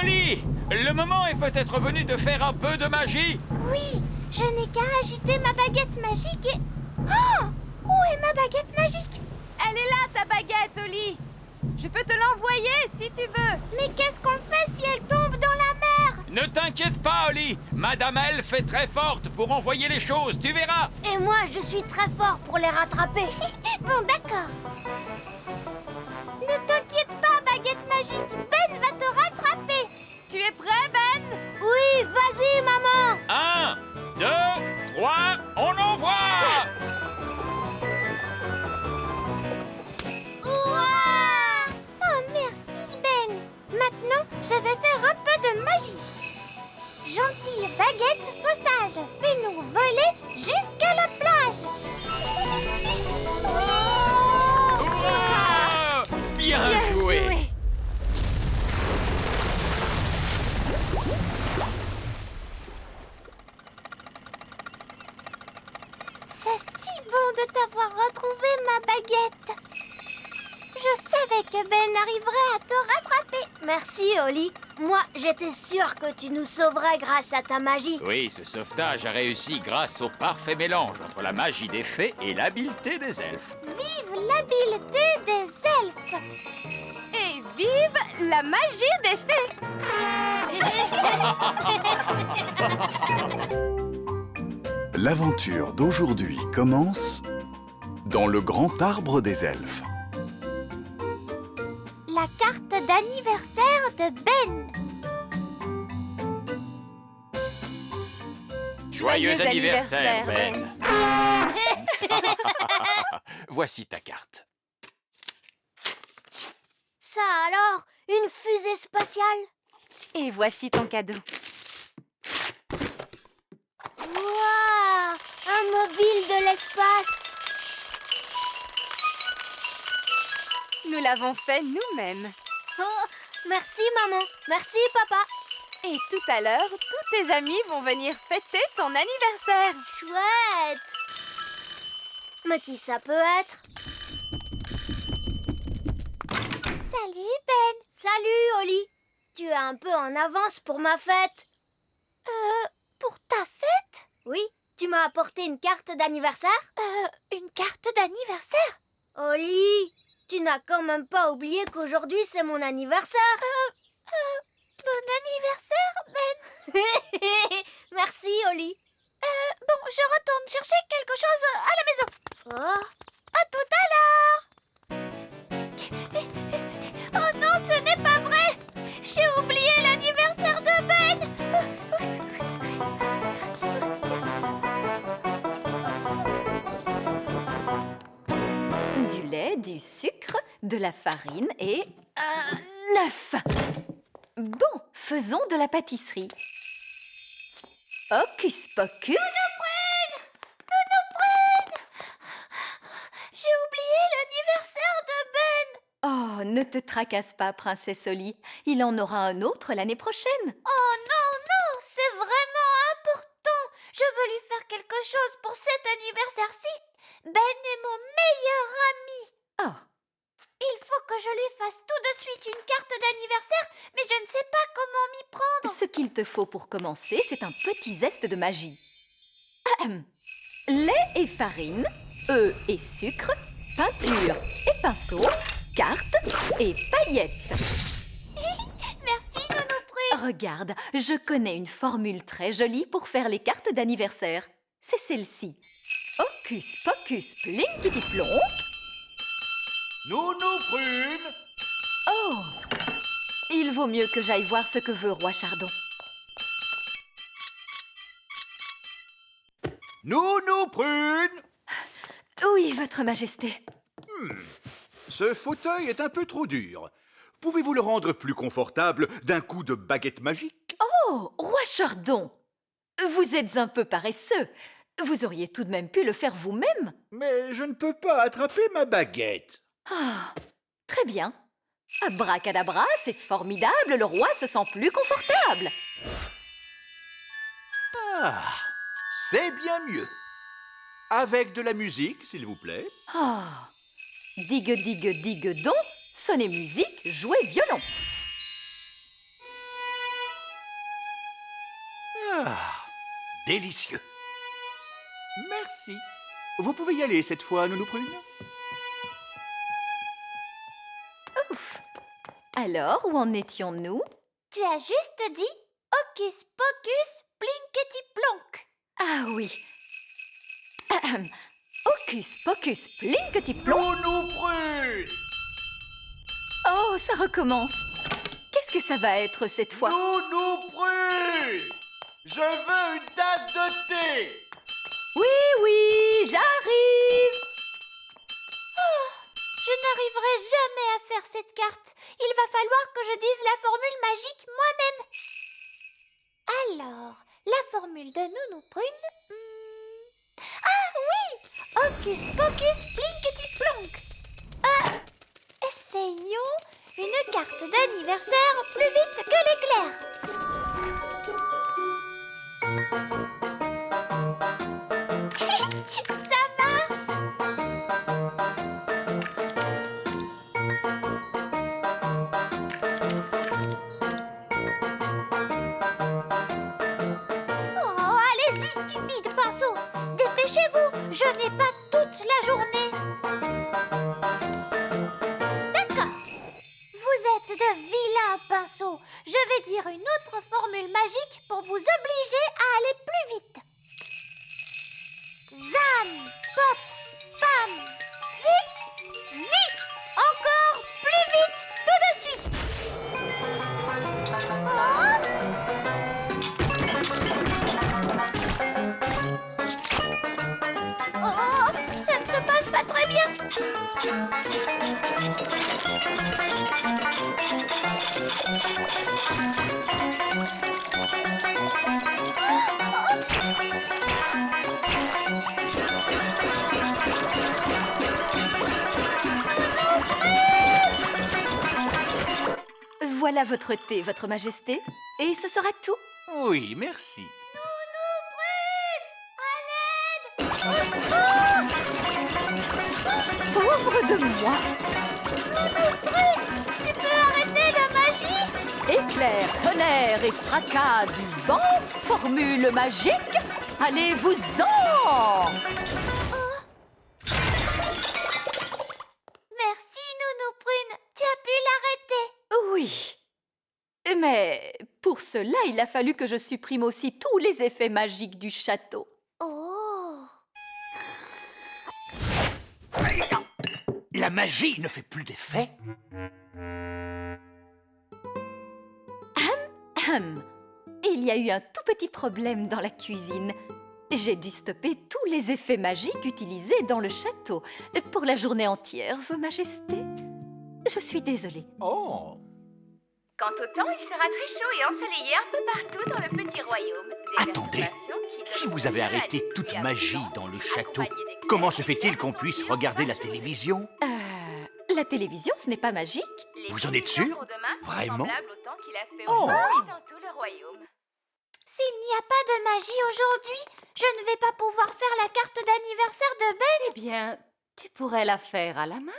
Oli! Le moment est peut-être venu de faire un peu de magie. Oui, je n'ai qu'à agiter ma baguette magique et... Oh! Où est ma baguette magique? Elle est là, ta baguette, Oli. Je peux te l'envoyer si tu veux. Mais qu'est-ce qu'on fait si elle tombe dans la mer? Ne t'inquiète pas, Oli. Madame Elfe est très forte pour envoyer les choses, tu verras. Et moi, je suis très fort pour les rattraper. Bon, d'accord. Ne t'inquiète pas, baguette magique. Ben va te rattraper. Tu es prêt, Ben? Oui, vas-y, maman. 1, 2, 3, on envoie. Ouah! Oh, merci, Ben. Maintenant, je vais faire un peu de magie. Gentille baguette, sois sage. Fais-nous voler jusqu'à la plage. Hurrah! Bien joué. C'est si bon de t'avoir retrouvé, ma baguette. Je savais savais que Ben arriverait à te rattraper. Merci, Oli. Moi, j'étais sûre que tu nous sauverais grâce à ta magie. Oui, ce sauvetage a réussi grâce au parfait mélange entre la magie des fées et l'habileté des elfes. Vive l'habileté des elfes! Et vive la magie des fées! L'aventure d'aujourd'hui commence dans le grand arbre des elfes. La carte d'anniversaire de Ben. Joyeux anniversaire, Ben. Voici ta carte. Ça alors, une fusée spatiale? Et voici ton cadeau. Waouh! Un mobile de l'espace! Nous l'avons fait nous-mêmes. Oh, merci maman, merci papa. Et tout à l'heure, tous tes amis vont venir fêter ton anniversaire. Chouette! Mais qui ça peut être? Salut Ben! Salut Oli! Tu es un peu en avance pour ma fête. Pour ta fête? Oui, tu m'as apporté une carte d'anniversaire? Une carte d'anniversaire? Oli, tu n'as quand même pas oublié qu'aujourd'hui c'est mon anniversaire? Bon anniversaire, Ben! Merci, Oli. Bon, je retourne chercher quelque chose à la maison. Oh. À tout à l'heure! Oh non, ce n'est pas vrai! J'ai oublié l'anniversaire de Ben! Du lait, du sucre, de la farine et un œuf. Bon, faisons de la pâtisserie. Hocus pocus. J'ai oublié l'anniversaire de Ben! Oh, ne te tracasse pas, princesse Oli. Il en aura un autre l'année prochaine. Oh non, c'est vraiment important! Je veux lui faire quelque chose pour cet anniversaire-ci. Ben est mon meilleur ami. Oh, Il faut que je lui fasse tout de suite une carte d'anniversaire, mais je ne sais pas comment m'y prendre. ce qu'il te faut pour commencer, c'est un petit zeste de magie. Ahem. Lait et farine, œufs et sucre, peinture et pinceau, cartes et paillettes. Merci, Nounou Prune. Regarde, je connais une formule très jolie pour faire les cartes d'anniversaire. C'est celle-ci. Hocus pocus plinkety plonk. Nounou Prune! Oh! Il vaut mieux que j'aille voir ce que veut Roi Chardon. Nounou Prune! Oui, Votre Majesté. Ce fauteuil est un peu trop dur. Pouvez-vous le rendre plus confortable d'un coup de baguette magique? Oh, Roi Chardon! Vous êtes un peu paresseux. Vous auriez tout de même pu le faire vous-même. Mais je ne peux pas attraper ma baguette. Ah, très bien. Abracadabra, c'est formidable, le roi se sent plus confortable. Ah, c'est bien mieux. Avec de la musique, s'il vous plaît. Ah, digue, digue, digue donc, sonnez musique, jouez violon. Ah, délicieux. Merci. Vous pouvez y aller cette fois, Nounou Prune. Ouf. Alors, où en étions-nous? Tu as juste dit hocus pocus plinkety plonk. Ah oui. Ahem. Hocus pocus plinkety plonk. Nounou Prune! Oh, ça recommence. Qu'est-ce que ça va être cette fois? Nounou Prune! Je veux une tasse de thé! Oui, oui, j'arrive. Je n'arriverai jamais à faire cette carte. Il va falloir que je dise la formule magique moi-même. Alors, la formule de Nounou Prune... Ah oui! Hocus pocus plinkety plonk. Essayons une carte d'anniversaire plus vite que l'éclair. Ça marche! Je n'ai pas toute la journée. D'accord. Vous êtes de vilains pinceaux. Je vais dire une autre formule magique pour vous obliger à aller plus vite. Zam, pop, pam, vite, vite. Encore plus vite, tout de suite. Oh, ça ne se passe pas très bien. Voilà votre thé, votre majesté. Et ce sera tout. Oui, merci. Pauvre de moi. Tu peux arrêter la magie? Éclair, tonnerre et fracas du vent, formule magique, allez-vous-en! Merci, Nounou Prune. Tu as pu l'arrêter. Oui. Mais pour cela, il a fallu que je supprime aussi tous les effets magiques du château. Oh. La magie ne fait plus d'effet. Il y a eu un tout petit problème dans la cuisine. J'ai dû stopper tous les effets magiques utilisés dans le château pour la journée entière, Vos Majestés. Je suis désolée. Oh! Quant au temps, il sera très chaud et ensoleillé un peu partout dans le petit royaume. Des Attendez, perturbations qui si devront vous avez durer la arrêté nuit toute à magie présent, dans le château, accompagnés d'éclairs, comment se fait-il qu'on des puisse vampires, regarder la fantastiques. télévision? La télévision, ce n'est pas magique. Les Vous en êtes prévisions sûr? pour demain sont Vraiment? semblables au temps qu'il a fait Oh. aujourd'hui dans tout le royaume. S'il n'y a pas de magie aujourd'hui, je ne vais pas pouvoir faire la carte d'anniversaire de Ben. Eh bien, tu pourrais la faire à la main.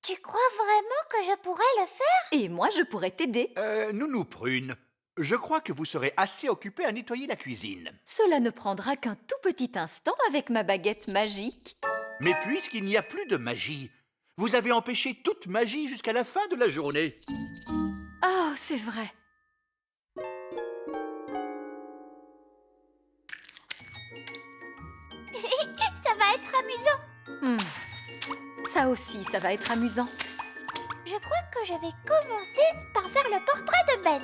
Tu crois vraiment que je pourrais le faire? Et moi, je pourrais t'aider. Nounou Prune, je crois que vous serez assez occupée à nettoyer la cuisine. Cela ne prendra qu'un tout petit instant avec ma baguette magique. Mais puisqu'il n'y a plus de magie, vous avez empêché toute magie jusqu'à la fin de la journée. Oh, c'est vrai. Ça va être amusant. Ça aussi, ça va être amusant. Je crois que je vais commencer par faire le portrait de Ben.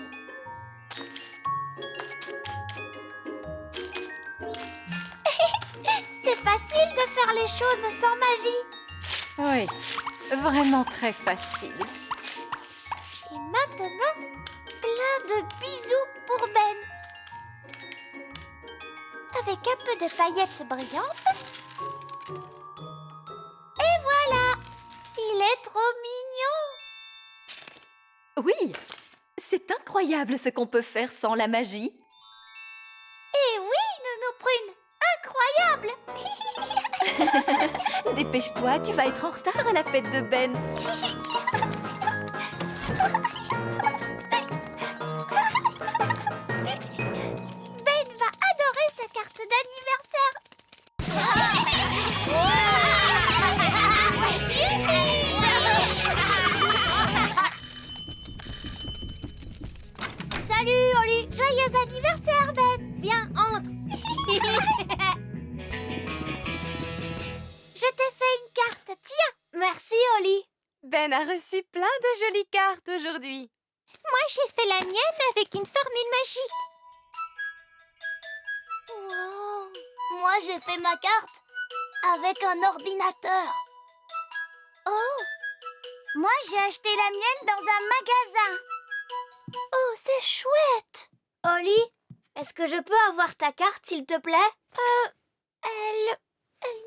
C'est facile de faire les choses sans magie. Oui, vraiment très facile. Et maintenant, plein de bisous pour Ben. Avec un peu de paillettes brillantes. Et voilà! Il est trop mignon! Oui, c'est incroyable ce qu'on peut faire sans la magie. Et oui, Nounou Prune! Incroyable! Dépêche-toi, tu vas être en retard à la fête de Ben. Ben va adorer sa carte d'anniversaire. Salut, Oli. Joyeux anniversaire, Ben. Viens, entre. Je t'ai fait une carte, tiens. Merci, Oli. Ben a reçu plein de jolies cartes aujourd'hui. Moi, j'ai fait la mienne avec une formule magique. Wow. Moi, j'ai fait ma carte avec un ordinateur. Oh. Moi, j'ai acheté la mienne dans un magasin. Oh, c'est chouette. Oli, est-ce que je peux avoir ta carte, s'il te plaît? Elle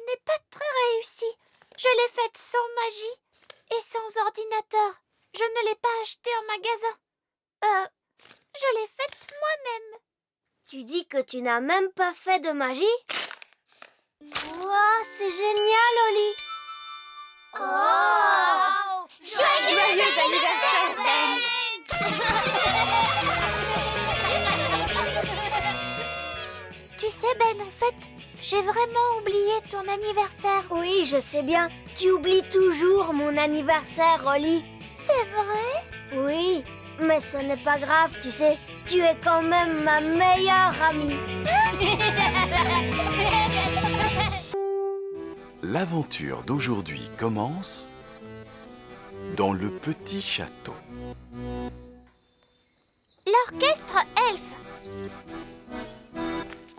n'est pas très réussie. Je l'ai faite sans magie et sans ordinateur. Je ne l'ai pas achetée en magasin. Je l'ai faite moi-même. Tu dis que tu n'as même pas fait de magie? Wow, c'est génial, Oli. Oh! Joyeux anniversaire, Ben! Tu sais, Ben, en fait, J'ai vraiment oublié ton anniversaire. Oui, je sais bien. Tu oublies toujours mon anniversaire, Oli. C'est vrai? Oui, mais ce n'est pas grave, tu sais. Tu es quand même ma meilleure amie. L'aventure d'aujourd'hui commence dans le petit château. L'orchestre elfe.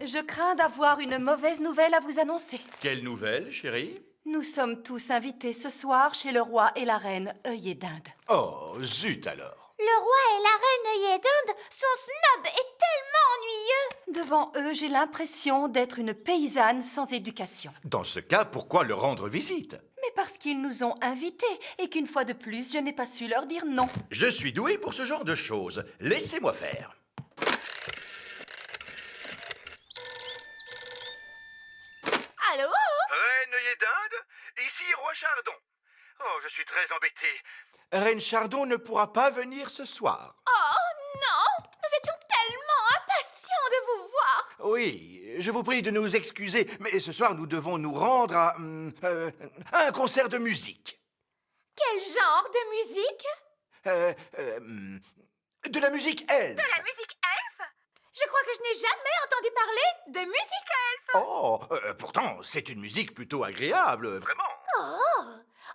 Je crains d'avoir une mauvaise nouvelle à vous annoncer. Quelle nouvelle, chérie? Nous sommes tous invités ce soir chez le roi et la reine œil et dinde. Oh, zut alors. Le roi et la reine œil et dinde sont snobs et tellement ennuyeux. Devant eux, j'ai l'impression d'être une paysanne sans éducation. Dans ce cas, pourquoi leur rendre visite? Mais parce qu'ils nous ont invités et qu'une fois de plus, je n'ai pas su leur dire non. Je suis doué pour ce genre de choses. Laissez-moi faire. Allô? Reine œil et dinde, ici Roi Chardon. Oh, je suis très embêté. Reine Chardon ne pourra pas venir ce soir. Oh non! Nous étions tellement impatients de vous voir! Oui, je vous prie de nous excuser, mais ce soir nous devons nous rendre à un concert de musique. Quel genre de musique? De la musique elfe. De la musique elfe? Je crois que je n'ai jamais entendu parler de musique elfe. Oh, pourtant, c'est une musique plutôt agréable, vraiment. Oh!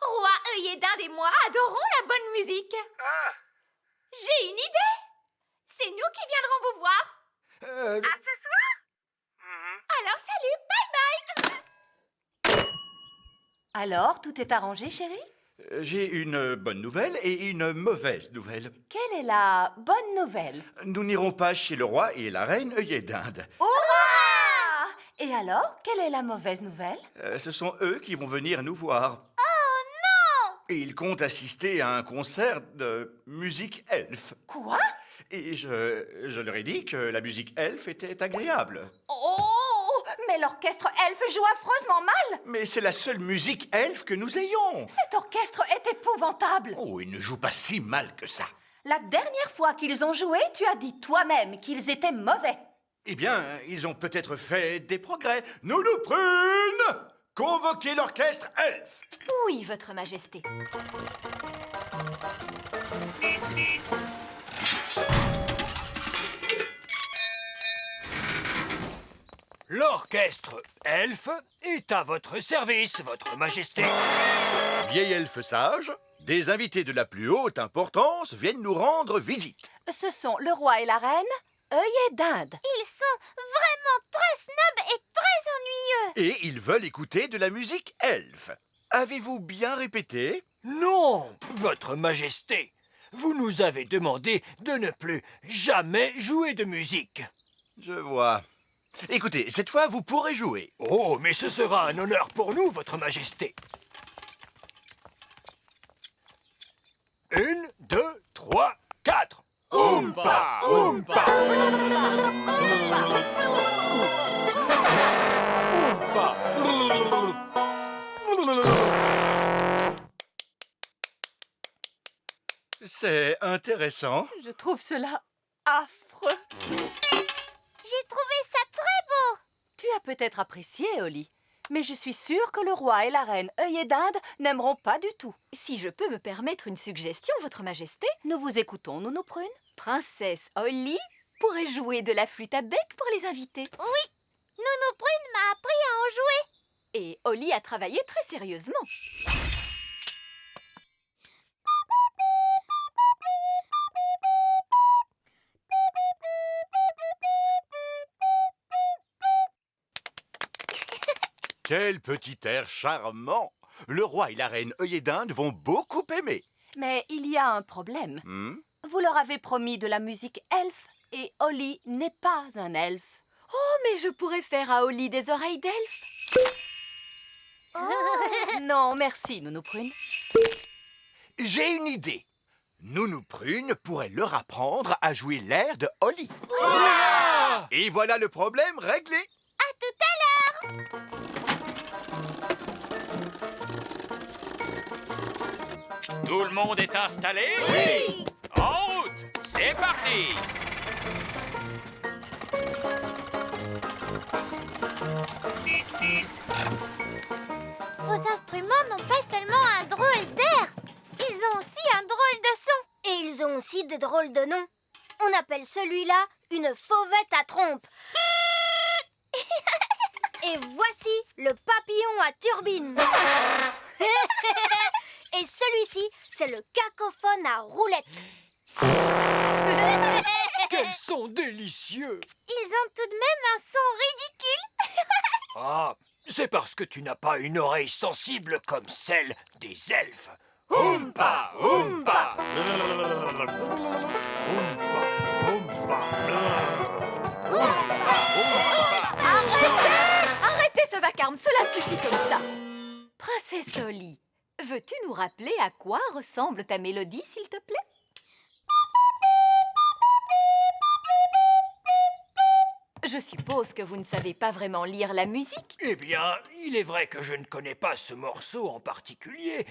Roi œil et dinde et moi adorons la bonne musique. Ah. J'ai une idée. C'est nous qui viendrons vous voir. À ce soir? Alors salut, bye bye. Alors, tout est arrangé, chérie? J'ai une bonne nouvelle et une mauvaise nouvelle. Quelle est la bonne nouvelle? Nous n'irons pas chez le roi et la reine œil et dinde. Hurrah! Et alors, quelle est la mauvaise nouvelle? Ce sont eux qui vont venir nous voir. Et ils comptent assister à un concert de musique elfe. Quoi? Et je leur ai dit que la musique elfe était agréable. Oh! Mais l'orchestre elfe joue affreusement mal! Mais c'est la seule musique elfe que nous ayons. Cet orchestre est épouvantable! Oh, il ne joue pas si mal que ça. La dernière fois qu'ils ont joué, tu as dit toi-même qu'ils étaient mauvais. Eh bien, ils ont peut-être fait des progrès. Nounou Prune! Convoquez l'orchestre elfe! Oui, Votre Majesté. L'orchestre elfe est à votre service, Votre Majesté. Vieil elfe sage, des invités de la plus haute importance viennent nous rendre visite. Ce sont le roi et la reine, œil et dinde. Ils sont vraiment très snobs et très ennuyeux. Et ils veulent écouter de la musique elfe. Avez-vous bien répété? Non, Votre Majesté. Vous nous avez demandé de ne plus jamais jouer de musique. Je vois. Écoutez, cette fois, vous pourrez jouer. Oh, mais ce sera un honneur pour nous, Votre Majesté. 1, 2, 3, 4. Oompa, oompa. Oompa. C'est intéressant. Je trouve cela affreux. J'ai trouvé ça très beau. Tu as peut-être apprécié, Oli, mais je suis sûre que le roi et la reine œil et dinde n'aimeront pas du tout. Si je peux me permettre une suggestion, Votre Majesté, Nous vous écoutons, Nounou Prune. Princesse Holly pourrait jouer de la flûte à bec pour les invités. Oui, Nounou Prune m'a appris à en jouer. Et Holly a travaillé très sérieusement. Quel petit air charmant! Le roi et la reine œil et dinde vont beaucoup aimer. Mais il y a un problème. Vous leur avez promis de la musique elfe et Oli n'est pas un elfe. Oh, mais je pourrais faire à Holly des oreilles d'elfe. Non, merci, Nounou Prune. J'ai une idée. Nounou Prune pourrait leur apprendre à jouer l'air de Holly. Et voilà le problème réglé. À tout à l'heure. Tout le monde est installé? Oui! En route! C'est parti! Vos instruments n'ont pas seulement un drôle d'air, ils ont aussi un drôle de son. Et ils ont aussi des drôles de noms. On appelle celui-là une fauvette à trompe. Et voici le papillon à turbine. Et celui-ci, c'est le cacophone à roulette. Quels sont délicieux! Ils ont tout de même un son ridicule. Ah, c'est parce que tu n'as pas une oreille sensible comme celle des elfes. Oompa, oompa. Arrêtez ce vacarme, cela suffit comme ça. Princesse Holly, veux-tu nous rappeler à quoi ressemble ta mélodie, s'il te plaît? Je suppose que vous ne savez pas vraiment lire la musique. Eh bien, il est vrai que je ne connais pas ce morceau en particulier.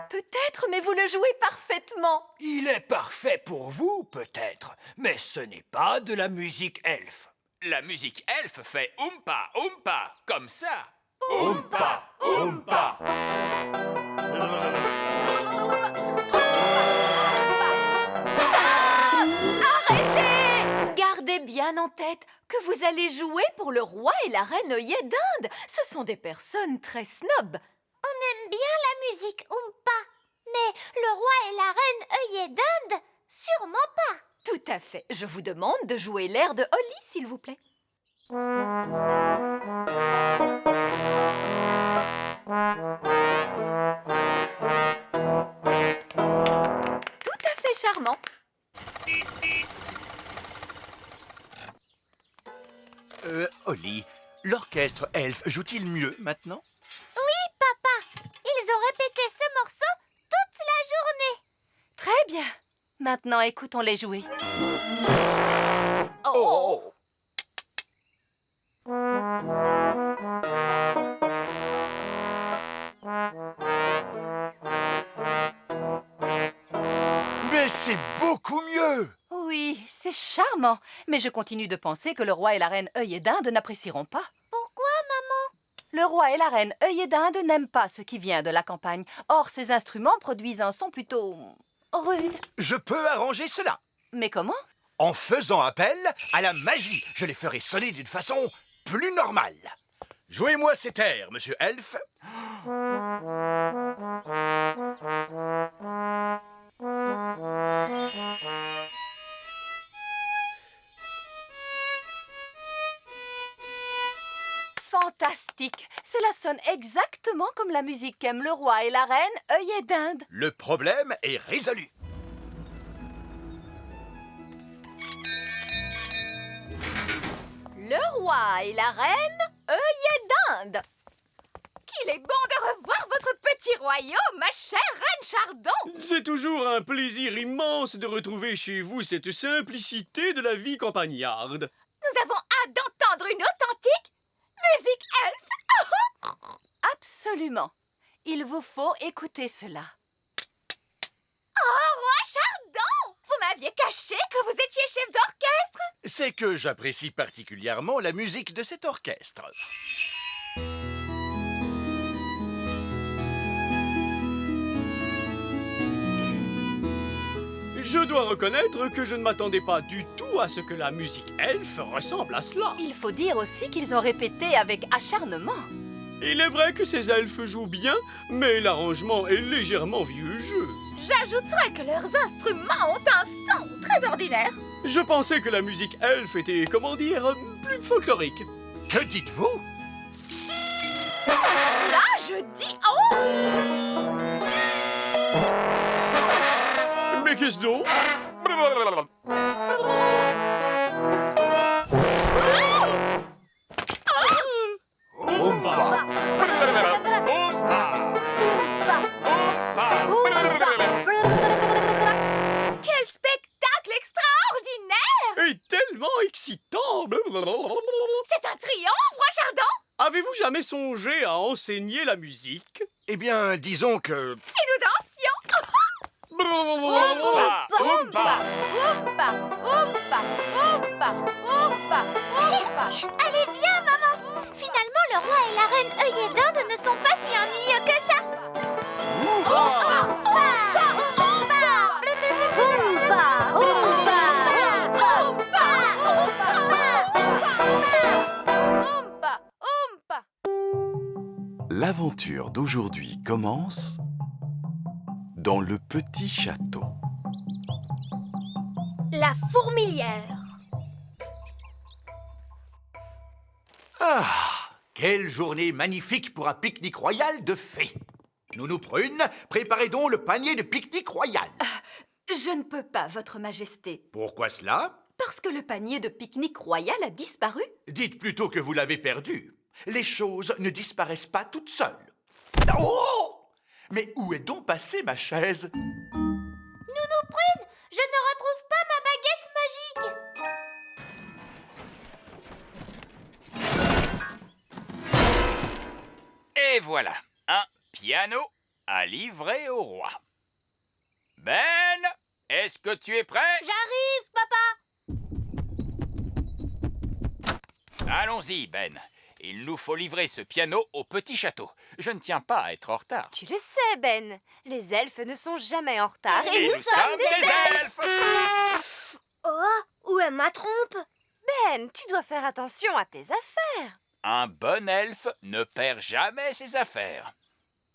Peut-être, mais vous le jouez parfaitement. Il est parfait pour vous, peut-être, mais ce n'est pas de la musique elfe. La musique elfe fait oompa, oompa, comme ça. Oompa, oompa. Arrêtez! Gardez bien en tête que vous allez jouer pour le roi et la reine œillet d'Inde. Ce sont des personnes très snobs. On aime bien la musique Oompa, mais le roi et la reine œillet d'Inde, sûrement pas. Tout à fait. Je vous demande de jouer l'air de Holly, s'il vous plaît. Tout à fait charmant. Holly, l'orchestre elfe joue-t-il mieux maintenant? Oui, papa. Ils ont répété ce morceau toute la journée. Très bien. Maintenant, écoutons-les jouer. Oh! Mais c'est beaucoup mieux! Oui, c'est charmant. Mais je continue de penser que le roi et la reine œillet d'Inde n'apprécieront pas. Pourquoi, maman? Le roi et la reine œillet d'Inde n'aiment pas ce qui vient de la campagne. Or, ces instruments produisent un son plutôt rude. Je peux arranger cela. Mais comment? En faisant appel à la magie, je les ferai sonner d'une façon plus normale. Jouez-moi cet air, monsieur Elfe. Fantastique! Cela sonne exactement comme la musique qu'aiment le roi et la reine œillet d'Inde. Le problème est résolu. Le roi et la reine œillet d'Inde. Qu'il est bon de revoir votre petit royaume, ma chère reine Chardon. C'est toujours un plaisir immense de retrouver chez vous cette simplicité de la vie campagnarde. Nous avons hâte d'entendre une authentique musique elfe. Absolument. Il vous faut écouter cela. Oh, roi Chardon! Vous m'aviez caché que vous étiez chef d'orchestre. C'est que j'apprécie particulièrement la musique de cet orchestre. Je dois reconnaître que je ne m'attendais pas du tout à ce que la musique elfe ressemble à cela. Il faut dire aussi qu'ils ont répété avec acharnement. Il est vrai que ces elfes jouent bien, mais l'arrangement est légèrement vieux jeu. J'ajouterais que leurs instruments ont un son très ordinaire. Je pensais que la musique elfe était, comment dire, plus folklorique. Que dites-vous? Là, je dis oh! Mais qu'est-ce donc? Quel spectacle extraordinaire! Et tellement excitant! C'est un triomphe, roi Chardon! Avez-vous jamais songé à enseigner la musique? Eh bien, disons que... Si nous dansions! Oompa, Oompa. Oompa, Oompa, Oompa, Oompa, Oompa. Allez, viens, maman. Finalement, le roi et la reine œillet d'Inde ne sont pas si ennuyeux que ça. Oompa, Oompa. L'aventure d'aujourd'hui commence dans le petit château. La fourmilière. Ah, quelle journée magnifique pour un pique-nique royal de fées. Nounou Prune, préparez donc le panier de pique-nique royal. Je ne peux pas, Votre Majesté, Pourquoi cela? parce que le panier de pique-nique royal a disparu. Dites plutôt que vous l'avez perdu. Les choses ne disparaissent pas toutes seules. Oh! Mais où est donc passée ma chaise? Nounou Prune, je ne retrouve pas ma baguette magique. Et voilà, un piano à livrer au roi. Ben, est-ce que tu es prêt? J'arrive, papa. Allons-y, Ben. Il nous faut livrer ce piano au petit château. Je ne tiens pas à être en retard. Tu le sais, Ben. Les elfes ne sont jamais en retard. Et nous sommes des elfes! Oh, où est ma trompe? Ben, tu dois faire attention à tes affaires. Un bon elfe ne perd jamais ses affaires.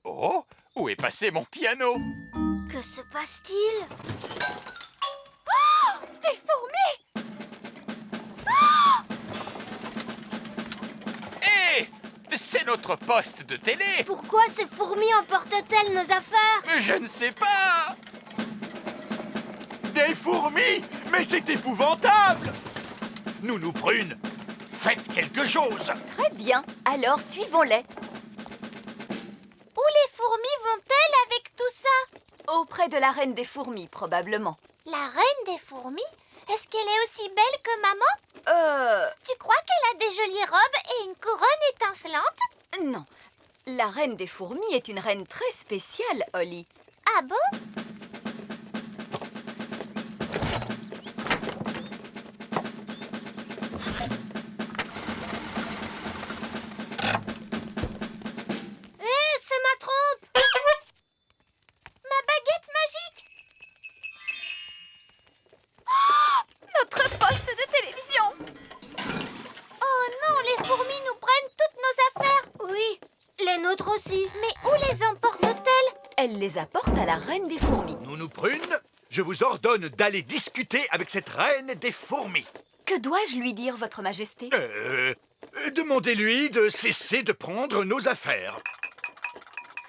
Oh, où est passé mon piano? Que se passe-t-il? Des fourmis! Hé! C'est notre poste de télé! Pourquoi ces fourmis emportent-elles nos affaires? Je ne sais pas! Des fourmis? Mais c'est épouvantable! Nounou Prune, faites quelque chose! Très bien, alors suivons-les. Où les fourmis vont-elles avec tout ça? Auprès de la reine des fourmis, probablement. La reine des fourmis? Est-ce qu'elle est aussi belle que maman? Tu crois qu'elle a des jolies robes et une couronne étincelante? Non, la reine des fourmis est une reine très spéciale, Holly. Ah bon? C'est ma trompe! Ma baguette magique! Notre poste de télévision! Oh non, les fourmis nous prennent toutes nos affaires! Oui, les nôtres aussi. Mais où les emportent-elles? Elle les apporte à la reine des fourmis. Nounou Prune, je vous ordonne d'aller discuter avec cette reine des fourmis. Que dois-je lui dire, Votre Majesté? Demandez-lui de cesser de prendre nos affaires.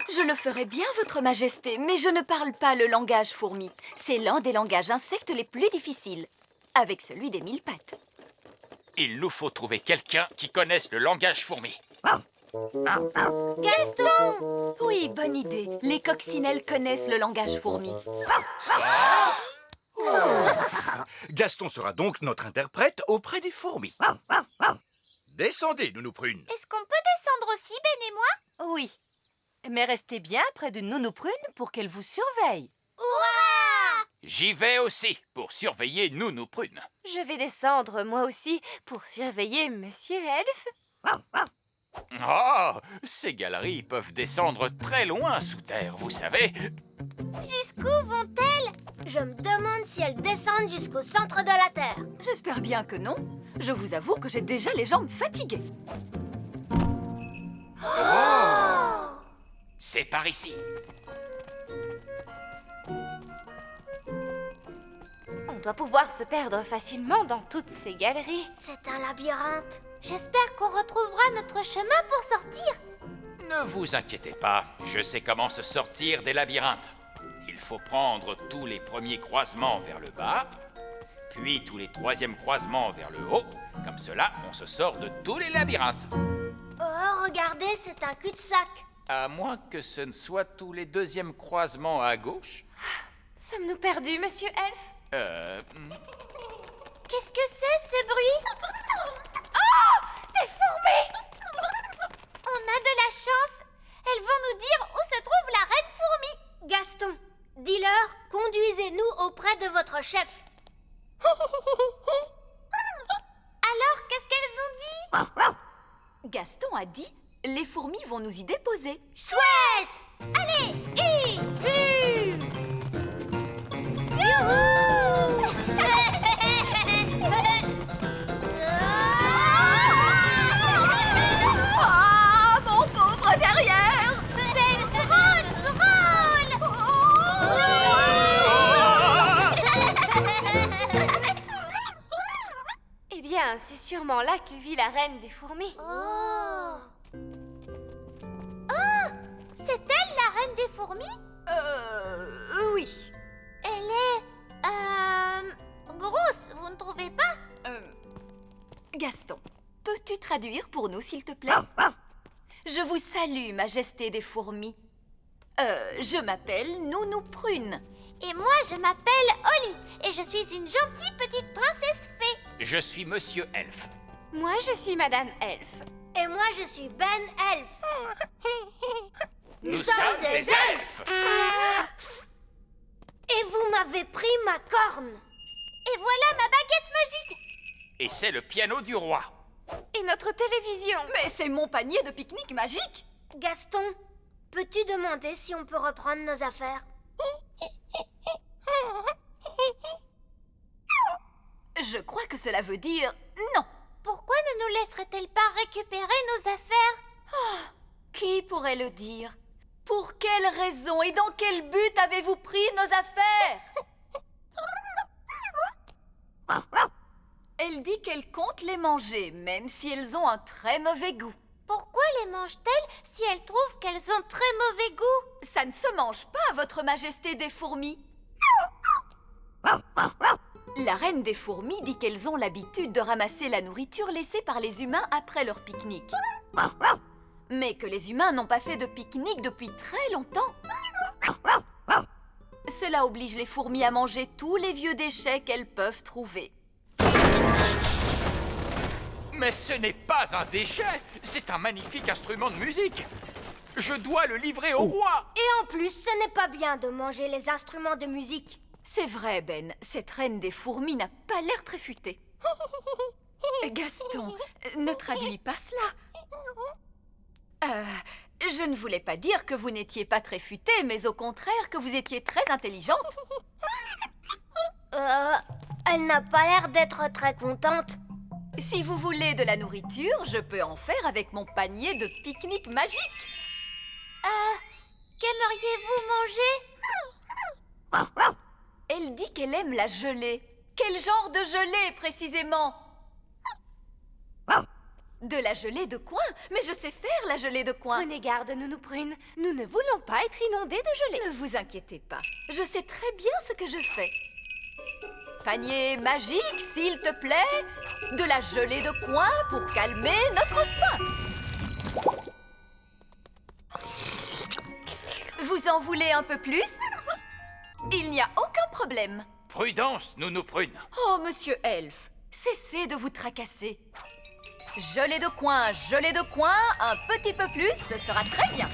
Je le ferai bien, Votre Majesté, mais je ne parle pas le langage fourmi. C'est l'un des langages insectes les plus difficiles, avec celui des 1000 pattes. Il nous faut trouver quelqu'un qui connaisse le langage fourmi. Gaston! Oui, bonne idée. Les coccinelles connaissent le langage fourmi. Gaston sera donc notre interprète auprès des fourmis. Descendez, Nounou Prune. Est-ce qu'on peut descendre aussi, Ben et moi? Oui. Mais restez bien près de Nounou Prune pour qu'elle vous surveille. Hurrah! J'y vais aussi pour surveiller Nounou Prune. Je vais descendre, moi aussi, pour surveiller Monsieur Elfe. Oh, ces galeries peuvent descendre très loin sous terre, vous savez. Jusqu'où vont-elles? Je me demande si elles descendent jusqu'au centre de la Terre. J'espère bien que non. Je vous avoue que j'ai déjà les jambes fatiguées. C'est par ici. On doit pouvoir se perdre facilement dans toutes ces galeries. C'est un labyrinthe. J'espère qu'on retrouvera notre chemin pour sortir. Ne vous inquiétez pas, je sais comment se sortir des labyrinthes. Il faut prendre tous les premiers croisements vers le bas, puis tous les troisièmes croisements vers le haut. Comme cela, on se sort de tous les labyrinthes. Oh, regardez, c'est un cul-de-sac. À moins que ce ne soit tous les deuxièmes croisements à gauche. Sommes-nous perdus, Monsieur Elfe? Qu'est-ce que c'est, ce bruit? Oh! Des fourmis! On a de la chance. Elles vont nous dire où se trouve la reine fourmi. Gaston, dis-leur qu'on notre chef. Alors, qu'est-ce qu'elles ont dit? Gaston a dit « Les fourmis vont nous y déposer ». Chouette! Allez, Ah, mon pauvre derrière! c'est drôle! Eh bien, c'est sûrement là que vit la reine des fourmis. Oh, c'est elle, la reine des fourmis? Oui. Elle est... grosse, vous ne trouvez pas? Gaston, peux-tu traduire pour nous, s'il te plaît? Je vous salue, Majesté des fourmis. Je m'appelle Nounou Prune. Et moi, je m'appelle Holly, et je suis une gentille petite princesse fée. Je suis Monsieur Elfe. Moi, je suis Madame Elfe. Et moi, je suis Ben Elfe. Nous sommes des elfes. Et vous m'avez pris ma corne. Et voilà ma baguette magique. Et c'est le piano du roi. Et notre télévision. Mais c'est mon panier de pique-nique magique. Gaston, peux-tu demander si on peut reprendre nos affaires? Je crois que cela veut dire non. Pourquoi ne nous laisserait-elle pas récupérer nos affaires? Qui pourrait le dire? Pour quelle raison et dans quel but avez-vous pris nos affaires? Elle dit qu'elle compte les manger, même si elles ont un très mauvais goût. Pourquoi les mange-t-elle si elle trouve qu'elles ont très mauvais goût? Ça ne se mange pas, votre majesté des fourmis. La reine des fourmis dit qu'elles ont l'habitude de ramasser la nourriture laissée par les humains après leur pique-nique. Mais que les humains n'ont pas fait de pique-nique depuis très longtemps. Cela oblige les fourmis à manger tous les vieux déchets qu'elles peuvent trouver. Mais ce n'est pas un déchet, c'est un magnifique instrument de musique. Je dois le livrer au roi. Et en plus, ce n'est pas bien de manger les instruments de musique. C'est vrai, Ben, cette reine des fourmis n'a pas l'air très futée. Gaston, ne traduis pas cela. Je ne voulais pas dire que vous n'étiez pas très futée, mais au contraire que vous étiez très intelligente. Elle n'a pas l'air d'être très contente. Si vous voulez de la nourriture, je peux en faire avec mon panier de pique-nique magique. Qu'aimeriez-vous manger? Elle dit qu'elle aime la gelée. Quel genre de gelée, précisément? De la gelée de coin? Mais je sais faire la gelée de coin. Prenez garde, Nounou Prune. Nous ne voulons pas être inondés de gelée. Ne vous inquiétez pas. Je sais très bien ce que je fais. Panier magique, s'il te plaît. De la gelée de coin pour calmer notre faim. Vous en voulez un peu plus? Il n'y a aucun problème. Prudence, Nounou Prune. Oh, monsieur Elfe, cessez de vous tracasser. Gelée de coin, un petit peu plus, ce sera très bien.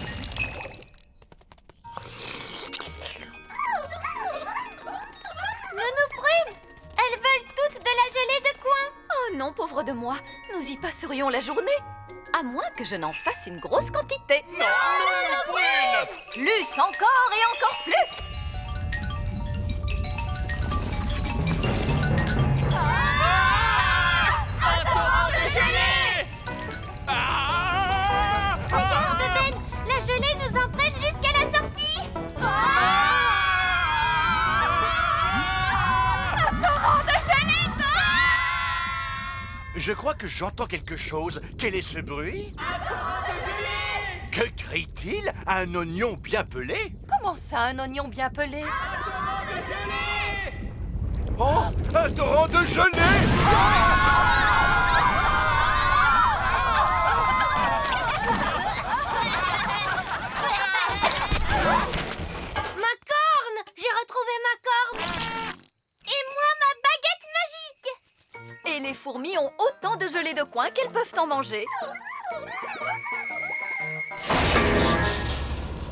Nounou Prune, elles veulent toutes de la gelée de coin. Oh non, pauvre de moi, nous y passerions la journée. À moins que je n'en fasse une grosse quantité. Non, Nounou Prune! Plus encore et encore plus. Un torrent de gelée! Regarde, Ben, la gelée nous entraîne jusqu'à la sortie. Un torrent de gelée! Je crois que j'entends quelque chose. Quel est ce bruit? Que crie-t-il? Un oignon bien pelé? Comment ça, un oignon bien pelé? Oh, un torrent de gelée! Ma corne! J'ai retrouvé ma corne. Et moi, ma baguette magique. Et les fourmis ont autant de gelée de coin qu'elles peuvent en manger.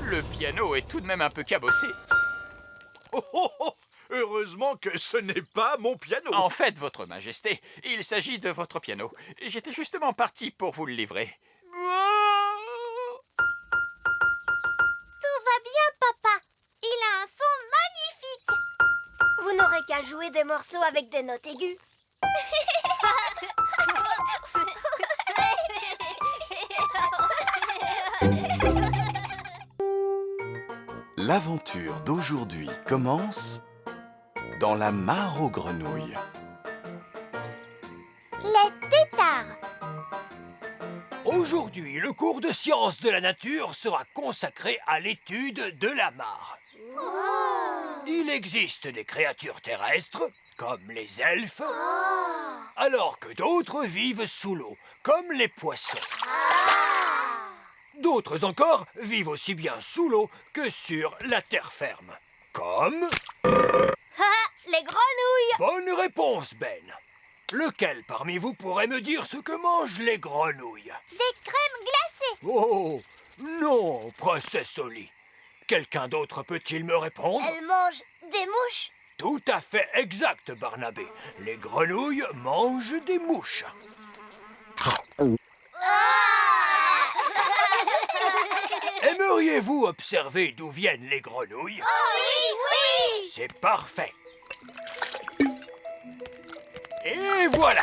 Le piano est tout de même un peu cabossé. Oh, oh, oh! Heureusement que ce n'est pas mon piano. En fait, votre majesté, il s'agit de votre piano. J'étais justement parti pour vous le livrer. Tout va bien, papa. Il a un son magnifique. Vous n'aurez qu'à jouer des morceaux avec des notes aiguës. L'aventure d'aujourd'hui commence dans la mare aux grenouilles. Les têtards. Aujourd'hui, le cours de sciences de la nature sera consacré à l'étude de la mare. Il existe des créatures terrestres, comme les elfes, alors que d'autres vivent sous l'eau, comme les poissons. D'autres encore vivent aussi bien sous l'eau que sur la terre ferme, comme... Les grenouilles. Bonne réponse, Ben. Lequel parmi vous pourrait me dire ce que mangent les grenouilles? Des crèmes glacées. Oh, non, princesse Oli. Quelqu'un d'autre peut-il me répondre? Elles mangent des mouches. Tout à fait exact, Barnabé. Les grenouilles mangent des mouches. Aimeriez-vous observer d'où viennent les grenouilles? Oh oui, oui. C'est parfait. Et voilà!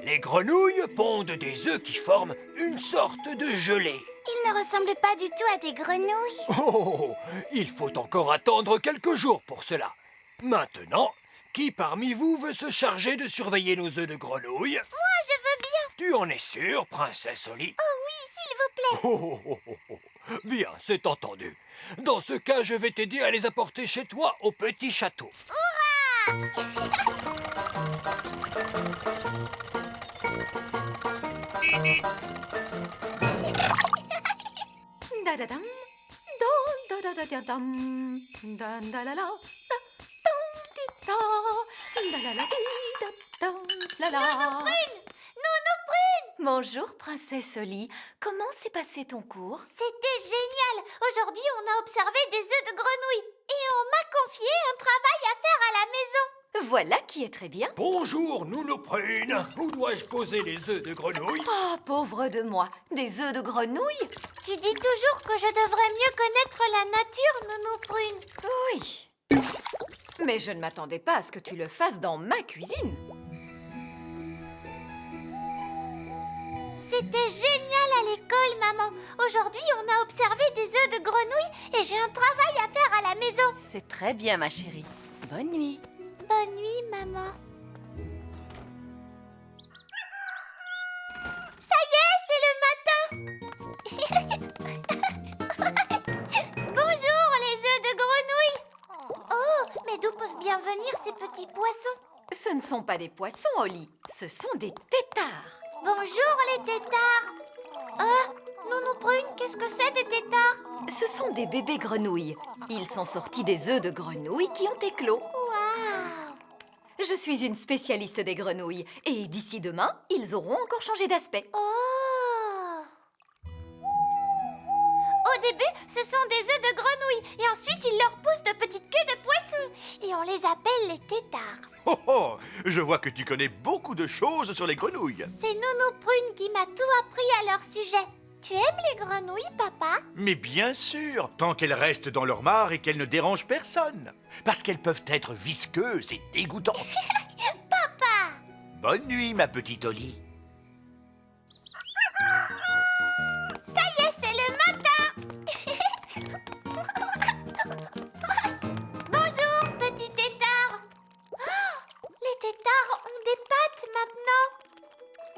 Les grenouilles pondent des œufs qui forment une sorte de gelée. Ils ne ressemblent pas du tout à des grenouilles. Oh, il faut encore attendre quelques jours pour cela. Maintenant, qui parmi vous veut se charger de surveiller nos œufs de grenouille? Moi, je veux bien. Tu en es sûre, princesse Oli? Oh oui, s'il vous plaît. Bien, c'est entendu. Dans ce cas, je vais t'aider à les apporter chez toi au petit château. Da-da-dam, da-da-da-da-dam, da-da-la-la, da-dam-di-da, da-la-la-di-da-dam-la-la. Nounou Prune. Bonjour, princesse Oli. Comment s'est passé ton cours? C'était génial. Aujourd'hui, on a observé des œufs de grenouille. Et on m'a confié un travail à faire à la maison. Voilà qui est très bien. Bonjour, Nounou Prune. Où dois-je poser les œufs de grenouille? Oh, pauvre de moi. Des œufs de grenouille? Tu dis toujours que je devrais mieux connaître la nature, Nounou Prune. Oui. Mais je ne m'attendais pas à ce que tu le fasses dans ma cuisine. C'était génial à l'école, maman. Aujourd'hui, on a observé des œufs de grenouille et j'ai un travail à faire à la maison. C'est très bien, ma chérie. Bonne nuit. Bonne nuit, maman. Ça y est, c'est le matin. Bonjour, les œufs de grenouille. Oh, mais d'où peuvent bien venir ces petits poissons? Ce ne sont pas des poissons, Oli. Ce sont des têtards. Bonjour, les têtards. Nounou Prune, qu'est-ce que c'est des têtards? Ce sont des bébés grenouilles. Ils sont sortis des œufs de grenouilles qui ont éclos. Waouh! Je suis une spécialiste des grenouilles. Et d'ici demain, ils auront encore changé d'aspect. Oh! Au début, ce sont des œufs de grenouille. Et ensuite, ils leur poussent de petites queues de poisson. Et on les appelle les têtards. Oh oh, je vois que tu connais beaucoup de choses sur les grenouilles. C'est Nounou Prune qui m'a tout appris à leur sujet. Tu aimes les grenouilles, papa? Mais bien sûr, tant qu'elles restent dans leur mare et qu'elles ne dérangent personne. Parce qu'elles peuvent être visqueuses et dégoûtantes. Papa! Bonne nuit, ma petite Oli. Ça y est, c'est le matin! Bonjour, petit tétard! Oh, les tétards ont des pattes maintenant!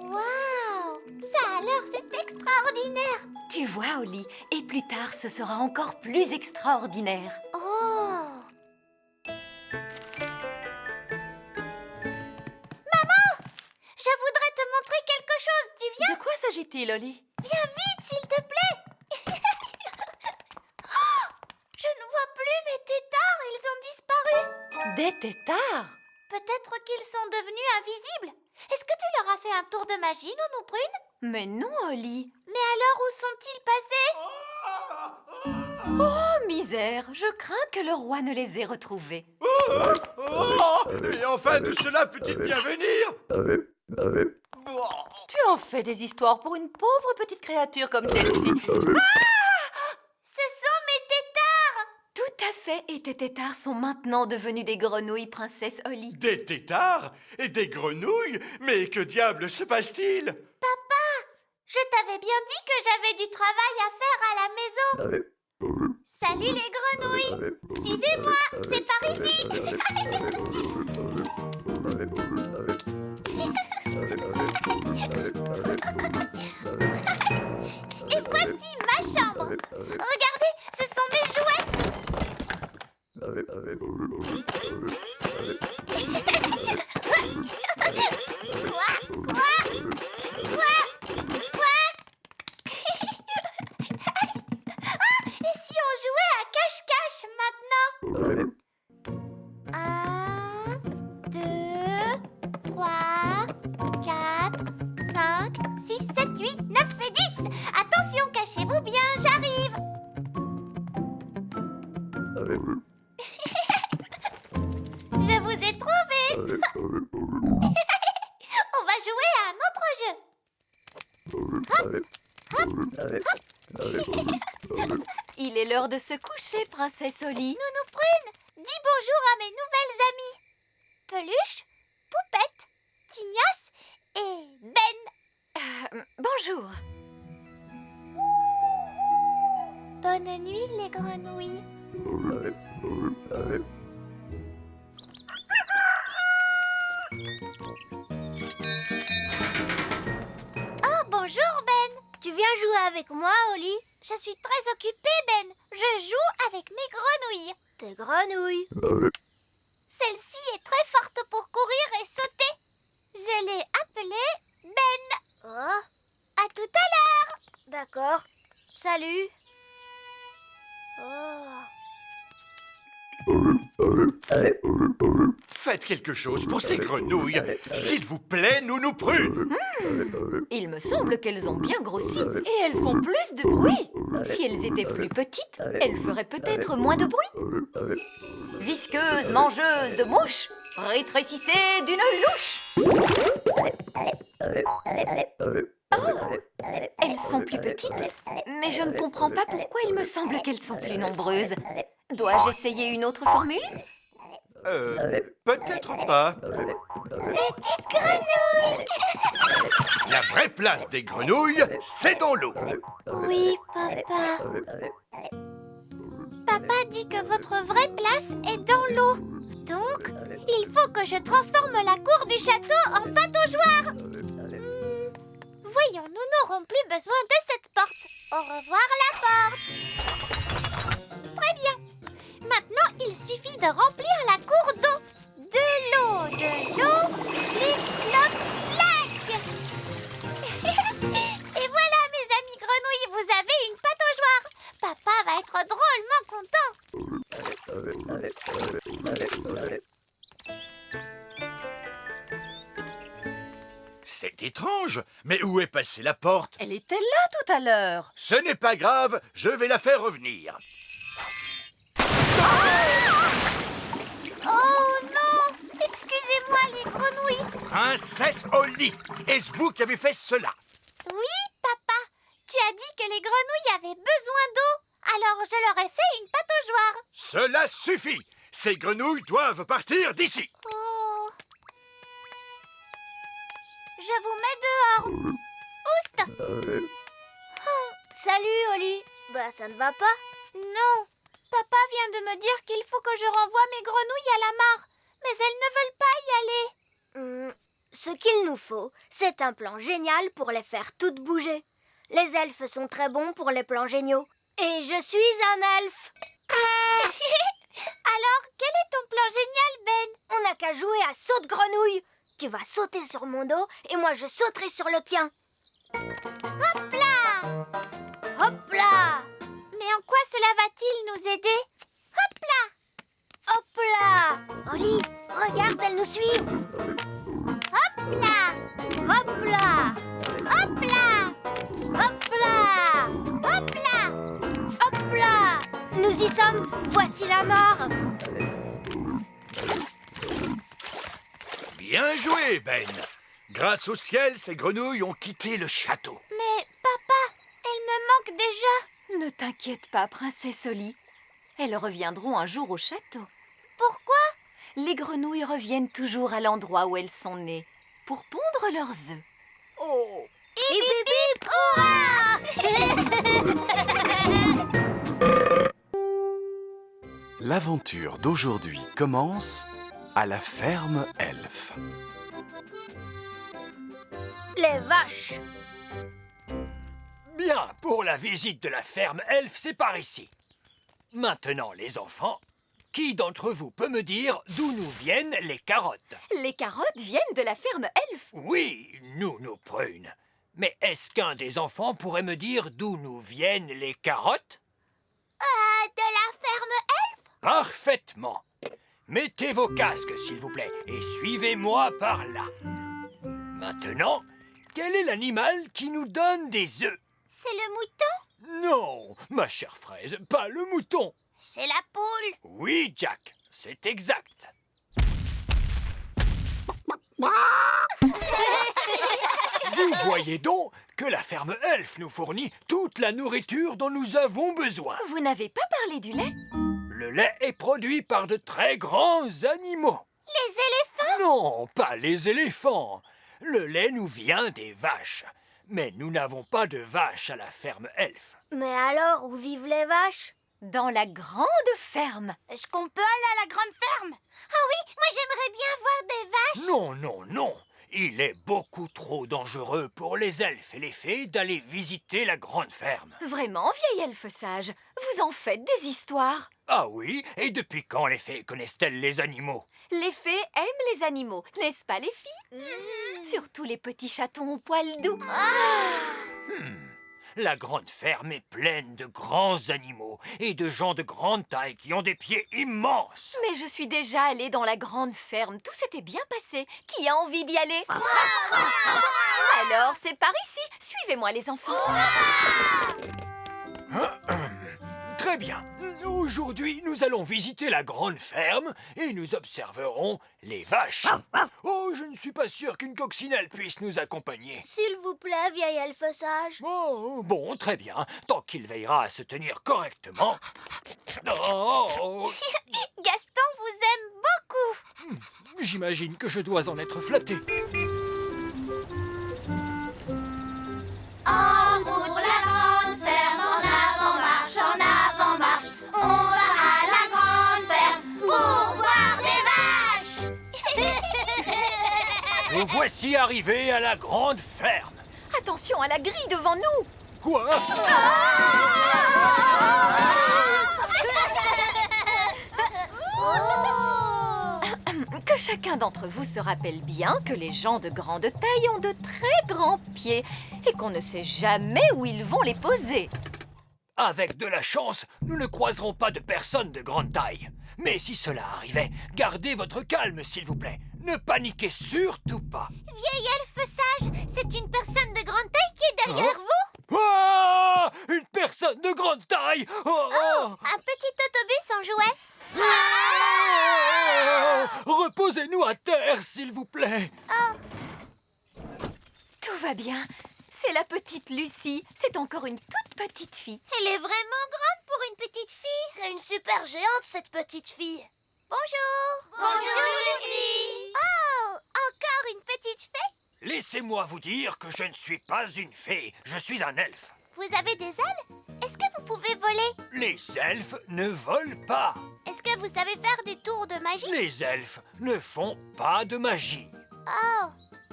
Waouh! Ça alors, c'est extraordinaire! Tu vois, Oli, et plus tard, ce sera encore plus extraordinaire. Oh! Maman! Je voudrais te montrer quelque chose, tu viens? De quoi s'agit-il, Oli? Viens vite, s'il te plaît! Oh! Je ne vois plus mes tétards, ils ont disparu! Des têtards? Peut-être qu'ils sont devenus invisibles. Est-ce que tu leur as fait un tour de magie, Nounou Prune? Mais non, Oli. Mais alors, où sont-ils passés? Oh, misère, je crains que le roi ne les ait retrouvés. Et enfin, d'où cela peut-il bien venir? Tu en fais des histoires pour une pauvre petite créature comme celle-ci. Ce sont mes têtards! Tout à fait, et tes têtards sont maintenant devenus des grenouilles, princesse Holly. Des têtards et des grenouilles? Mais que diable se passe-t-il? Papa, je t'avais bien dit que j'avais du travail à faire à la maison. Salut les grenouilles! Suivez-moi, c'est par ici! Et voici ma chambre! Regardez, ce sont mes jouets! Et si on jouait à cache-cache maintenant? 1, 2, 3, 4, 5, 6, 7, 8, 9 et 10. Attention, cachez-vous bien, j'arrive. Je vous ai trouvé. On va jouer à un autre jeu. Il est l'heure de se coucher, princesse Holly. Nounou Prune, dis bonjour à mes nouvelles amies. Peluche, Poupette, Tignasse et Ben. Bonjour. Bonne nuit les grenouilles. Oh, bonjour Ben. Tu viens jouer avec moi, Holly? Je suis très occupée, Ben. Je joue avec mes grenouilles. Tes grenouilles? Celle-ci est très forte pour courir et sauter. Je l'ai appelée Ben. Oh. À tout à l'heure. D'accord. Salut. Oh. Faites quelque chose pour ces grenouilles. S'il vous plaît, Nounou Prune. Il me semble qu'elles ont bien grossi et elles font plus de bruit. Si elles étaient plus petites, elles feraient peut-être moins de bruit. Visqueuse, mangeuse de mouches, rétrécissez d'une louche. Oh, elles sont plus petites, mais je ne comprends pas pourquoi il me semble qu'elles sont plus nombreuses. Dois-je essayer une autre formule? Peut-être pas. Petite grenouille. La vraie place des grenouilles, c'est dans l'eau. Oui, papa. Papa dit que votre vraie place est dans l'eau. Donc, il faut que je transforme la cour du château en pataugeoire. Voyons, nous n'aurons plus besoin de cette porte. Au revoir la porte. Très bien. Maintenant, il suffit de remplir la cour d'eau. De l'eau, clic, cloc, clac. Et voilà, mes amis grenouilles, vous avez une pataugeoire. Papa va être drôlement content. C'est étrange, mais où est passée la porte? Elle était là tout à l'heure. Ce n'est pas grave, je vais la faire revenir. Oh non! Excusez-moi les grenouilles. Princesse Holly, est-ce vous qui avez fait cela? Oui, papa. Tu as dit que les grenouilles avaient besoin d'eau. Alors je leur ai fait une pataugeoire. Cela suffit. Ces grenouilles doivent partir d'ici. Oh. Je vous mets dehors. Oust! Salut, Holly. Bah, ça ne va pas? Non. Papa vient de me dire qu'il faut que je renvoie mes grenouilles à la mare. Mais elles ne veulent pas y aller. Ce qu'il nous faut, c'est un plan génial pour les faire toutes bouger. Les elfes sont très bons pour les plans géniaux. Et je suis un elfe. Alors, quel est ton plan génial, Ben? On n'a qu'à jouer à saute-grenouille. Tu vas sauter sur mon dos et moi je sauterai sur le tien. Hop là! Hop là! Mais en quoi cela va-t-il nous aider? Hop là! Hop là! Holly, regarde, elles nous suivent. Hop là! Hop là! Hop là! Hop là! Hop là! Hop là! Nous y sommes. Voici la mare. Bien joué, Ben. Grâce au ciel, ces grenouilles ont quitté le château. Mais papa, elles me manquent déjà. Ne t'inquiète pas, princesse Oli. Elles reviendront un jour au château. Pourquoi? Les grenouilles reviennent toujours à l'endroit où elles sont nées pour pondre leurs œufs. Oh! Hip hip hip, hurrah! L'aventure d'aujourd'hui commence à la ferme Elfe. Les vaches. Bien, pour la visite de la ferme Elfe, c'est par ici. Maintenant, les enfants, qui d'entre vous peut me dire d'où nous viennent les carottes? Les carottes viennent de la ferme Elfe. Oui, nous prunes. Mais est-ce qu'un des enfants pourrait me dire d'où nous viennent les carottes? De la ferme Elfe? Parfaitement. Mettez vos casques, s'il vous plaît, et suivez-moi par là. Maintenant, quel est l'animal qui nous donne des œufs? C'est le mouton? Non, ma chère fraise, pas le mouton. C'est la poule? Oui, Jack, c'est exact. Vous voyez donc que la ferme Elfe nous fournit toute la nourriture dont nous avons besoin. Vous n'avez pas parlé du lait? Le lait est produit par de très grands animaux. Les éléphants? Non, pas les éléphants. Le lait nous vient des vaches. Mais nous n'avons pas de vaches à la ferme Elfe. Mais alors, où vivent les vaches? Dans la grande ferme. Est-ce qu'on peut aller à la grande ferme? Ah oui, moi j'aimerais bien voir des vaches. Non, non, non. Il est beaucoup trop dangereux pour les elfes et les fées d'aller visiter la grande ferme. Vraiment, vieille elfe sage, vous en faites des histoires. Ah oui? Et depuis quand les fées connaissent-elles les animaux? Les fées aiment les animaux, n'est-ce pas les filles? Surtout les petits chatons aux poils doux. La grande ferme est pleine de grands animaux et de gens de grande taille qui ont des pieds immenses. Mais je suis déjà allée dans la grande ferme, tout s'était bien passé. Qui a envie d'y aller? Alors, c'est par ici. Suivez-moi les enfants. Très bien. Aujourd'hui, nous allons visiter la grande ferme et nous observerons les vaches. Oh, je ne suis pas sûr qu'une coccinelle puisse nous accompagner. S'il vous plaît, vieille elfe sage. Oh, bon, très bien. Tant qu'il veillera à se tenir correctement. Oh, Gaston vous aime beaucoup. j'imagine que je dois en être flatté. En route pour la grande ferme, en avant marche, on va à la grande ferme pour voir des vaches. Nous voici arrivés à la grande ferme. Attention à la grille devant nous. Quoi? Que chacun d'entre vous se rappelle bien que les gens de grande taille ont de très grands pieds et qu'on ne sait jamais où ils vont les poser. Avec de la chance, nous ne croiserons pas de personnes de grande taille. Mais si cela arrivait, gardez votre calme, s'il vous plaît. Ne paniquez surtout pas. Vieille elfe sage, c'est une personne de grande taille qui est derrière vous? Ah! Une personne de grande taille! Un petit autobus en jouet? Reposez-nous à terre, s'il vous plaît. Tout va bien. C'est la petite Lucie. C'est encore une toute petite fille. Elle est vraiment grande pour une petite fille. C'est une super géante, cette petite fille. Bonjour. Bonjour, Lucie. Oh, encore une petite fée? Laissez-moi vous dire que je ne suis pas une fée. Je suis un elfe. Vous avez des ailes? Est-ce que vous pouvez voler? Les elfes ne volent pas. Est-ce que vous savez faire des tours de magie? Les elfes ne font pas de magie. Oh,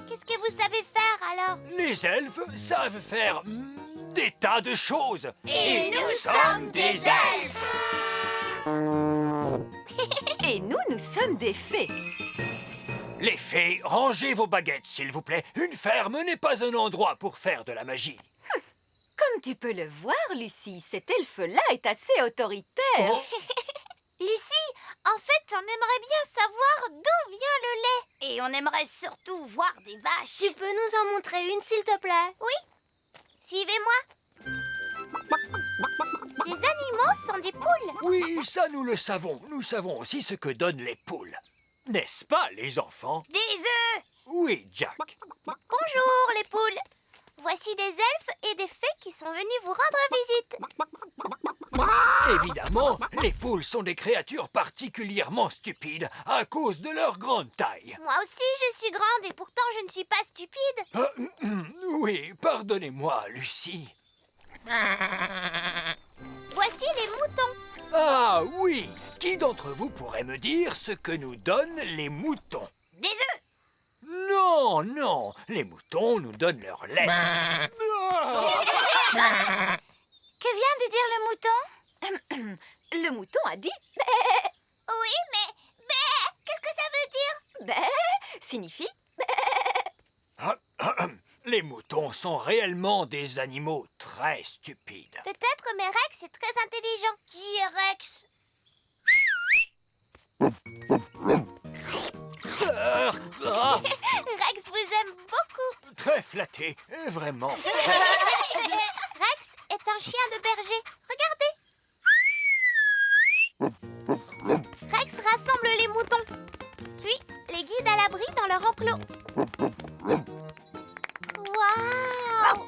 qu'est-ce que vous savez faire alors? Les elfes savent faire des tas de choses. Et nous sommes des elfes. Et nous sommes des fées. Les fées, rangez vos baguettes, s'il vous plaît. Une ferme n'est pas un endroit pour faire de la magie. Comme tu peux le voir, Lucie, cet elfe-là est assez autoritaire. Lucie, en fait, on aimerait bien savoir d'où vient le lait. Et on aimerait surtout voir des vaches. Tu peux nous en montrer une, s'il te plaît? Oui. Suivez-moi. Ces animaux sont des poules. Oui, ça nous le savons. Nous savons aussi ce que donnent les poules. N'est-ce pas, les enfants? Des œufs. Oui, Jack. Bonjour les poules. Voici des elfes et des fées qui sont venus vous rendre visite. Évidemment, les poules sont des créatures particulièrement stupides à cause de leur grande taille. Moi aussi je suis grande et pourtant je ne suis pas stupide. Oui, pardonnez-moi, Lucie. Voici les moutons. Ah oui, qui d'entre vous pourrait me dire ce que nous donnent les moutons? Des œufs. Non, non, les moutons nous donnent leur lait. Que vient de dire le mouton? Le mouton a dit Oui, mais qu'est-ce que ça veut dire? bé signifie Les moutons sont réellement des animaux très stupides. Peut-être, mais Rex est très intelligent. Qui est Rex? Rex vous aime beaucoup. Très flatté, vraiment. Rex est un chien de berger. Regardez. Rex rassemble les moutons, puis les guide à l'abri dans leur enclos. Waouh!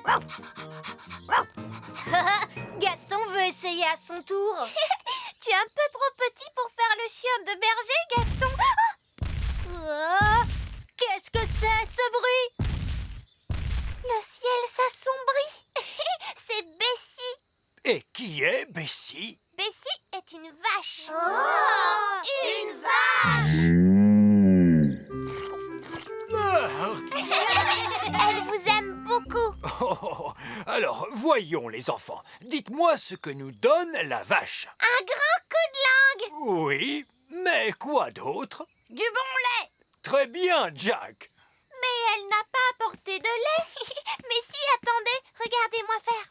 Gaston veut essayer à son tour. Tu es un peu trop petit pour faire le chien de berger, Gaston. Oh, qu'est-ce que c'est, ce bruit? Le ciel s'assombrit. C'est Bessie. Et qui est Bessie? Bessie est une vache. Une vache. Elle vous aime beaucoup. Oh, alors, voyons les enfants. Dites-moi ce que nous donne la vache. Un grand coup de langue. Oui, mais quoi d'autre? Du bon lait. Très bien, Jack. Mais elle n'a pas apporté de lait. Mais si, attendez, regardez-moi faire.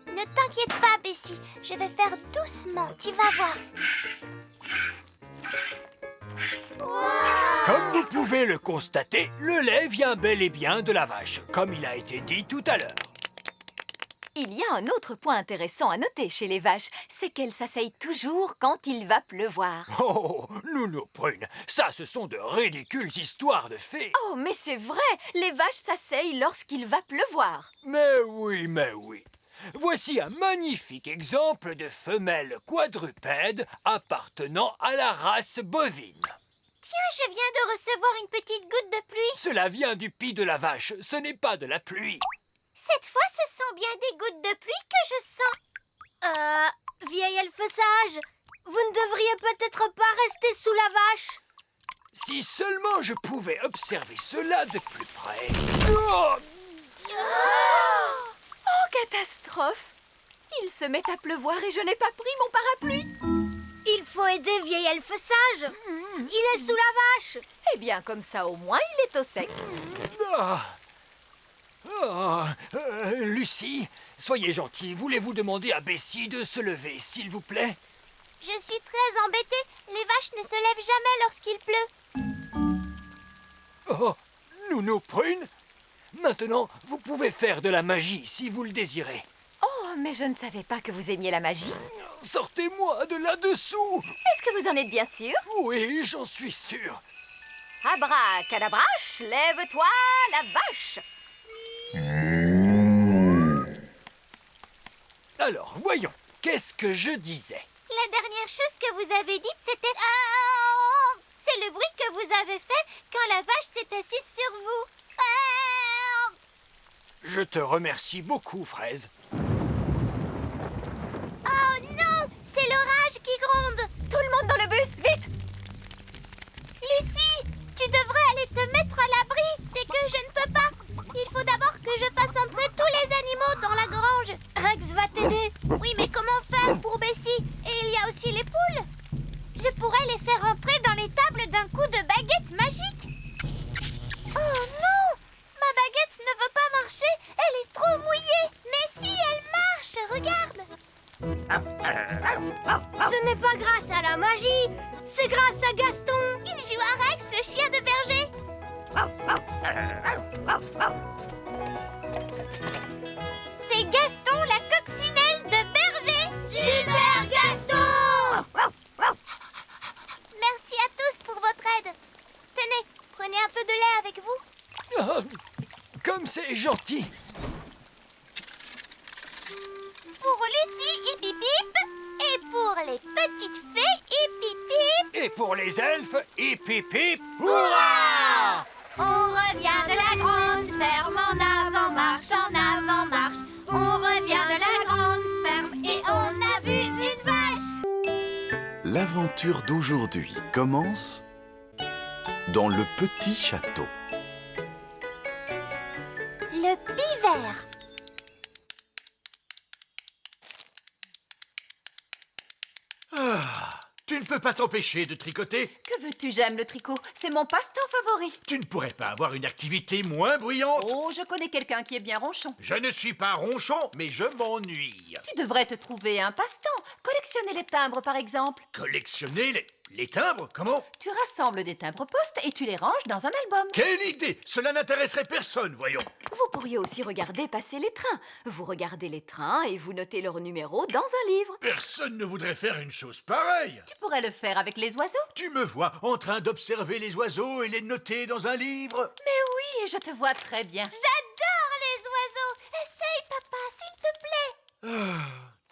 Ne t'inquiète pas, Bessie. Je vais faire doucement, tu vas voir. Comme vous pouvez le constater, le lait vient bel et bien de la vache, comme il a été dit tout à l'heure. Il y a un autre point intéressant à noter chez les vaches, c'est qu'elles s'asseyent toujours quand il va pleuvoir. Oh, Nounou Prune, ça ce sont de ridicules histoires de fées. Oh, mais c'est vrai, les vaches s'asseyent lorsqu'il va pleuvoir. Mais oui, mais oui. Voici un magnifique exemple de femelle quadrupède appartenant à la race bovine. Tiens, je viens de recevoir une petite goutte de pluie. Cela vient du pis de la vache, ce n'est pas de la pluie. Cette fois, ce sont bien des gouttes de pluie que je sens. Vieil elfe sage, vous ne devriez peut-être pas rester sous la vache. Si seulement je pouvais observer cela de plus près. Oh! Oh, catastrophe! Il se met à pleuvoir et je n'ai pas pris mon parapluie. Il faut aider vieil elfe sage. Il est sous la vache. Eh bien, comme ça, au moins, il est au sec. Lucie, soyez gentille. Voulez-vous demander à Bessie de se lever, s'il vous plaît? Je suis très embêtée. Les vaches ne se lèvent jamais lorsqu'il pleut. Oh, Nounou Prune, maintenant, vous pouvez faire de la magie si vous le désirez. Oh, mais je ne savais pas que vous aimiez la magie. Sortez-moi de là-dessous. Est-ce que vous en êtes bien sûr? Oui, j'en suis sûr. Abracadabrache, lève-toi, la vache! Alors, voyons, qu'est-ce que je disais? La dernière chose que vous avez dite, c'était... C'est le bruit que vous avez fait quand la vache s'est assise sur vous. Je te remercie beaucoup, Fraise. Oh non! C'est l'orage qui gronde! Tout le monde dans le bus, vite! Lucie, tu devrais aller te mettre à l'abri. C'est que je ne peux pas. Il faut d'abord que je fasse entrer tous les animaux dans la grange. Rex va t'aider. Oui, mais comment faire pour Bessie? Et il y a aussi les poules. Je pourrais les faire entrer dans l'étable d'un coup de baguette magique. Oh non! Ma baguette ne veut pas marcher. Elle est trop mouillée. Mais si, elle marche. Regarde. Ce n'est pas grâce à la magie, c'est grâce à Gaston. Il joue à Rex, le chien de berger. c'est Gaston, la coccinelle de berger. Super Gaston! Merci à tous pour votre aide. Tenez, prenez un peu de lait avec vous. Ah, comme c'est gentil. Pour Lucie, hip hip hip. Et pour les petites fées, hip hip hip. Et pour les elfes, hip hip hip. Hurrah! On revient de la grande ferme en avant-marche, en avant-marche. On revient de la grande ferme et on a vu une vache. L'aventure d'aujourd'hui commence dans le petit château. Le pivert. Tu ne peux pas t'empêcher de tricoter. Que veux-tu, j'aime le tricot. C'est mon passe-temps favori. Tu ne pourrais pas avoir une activité moins bruyante. Oh, je connais quelqu'un qui est bien ronchon. Je ne suis pas ronchon, mais je m'ennuie. Tu devrais te trouver un passe-temps. Collectionner les timbres, par exemple. Collectionner les timbres? Comment? Tu rassembles des timbres postes et tu les ranges dans un album. Quelle idée! Cela n'intéresserait personne, voyons. Vous pourriez aussi regarder passer les trains. Vous regardez les trains et vous notez leur numéro dans un livre. Personne ne voudrait faire une chose pareille. Tu pourrais le faire avec les oiseaux. Tu me vois en train d'observer les oiseaux et les noter dans un livre? Mais oui, je te vois très bien. J'adore les oiseaux. Essaye, papa, s'il te plaît.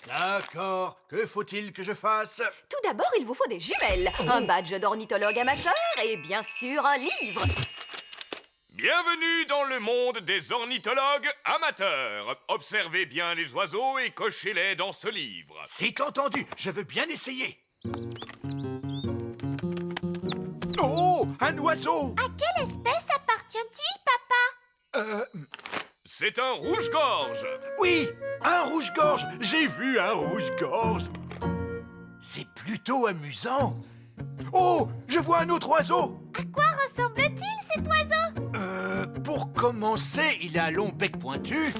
D'accord. Que faut-il que je fasse? Tout d'abord, il vous faut des jumelles, un badge d'ornithologue amateur et bien sûr un livre. Bienvenue dans le monde des ornithologues amateurs. Observez bien les oiseaux et cochez-les dans ce livre. C'est entendu. Je veux bien essayer. Oh, un oiseau! À quelle espèce appartient-il, papa? C'est un rouge-gorge. Oui, un rouge-gorge. J'ai vu un rouge-gorge. C'est plutôt amusant. Oh, je vois un autre oiseau. À quoi ressemble-t-il, cet oiseau? Pour commencer, il a un long bec pointu.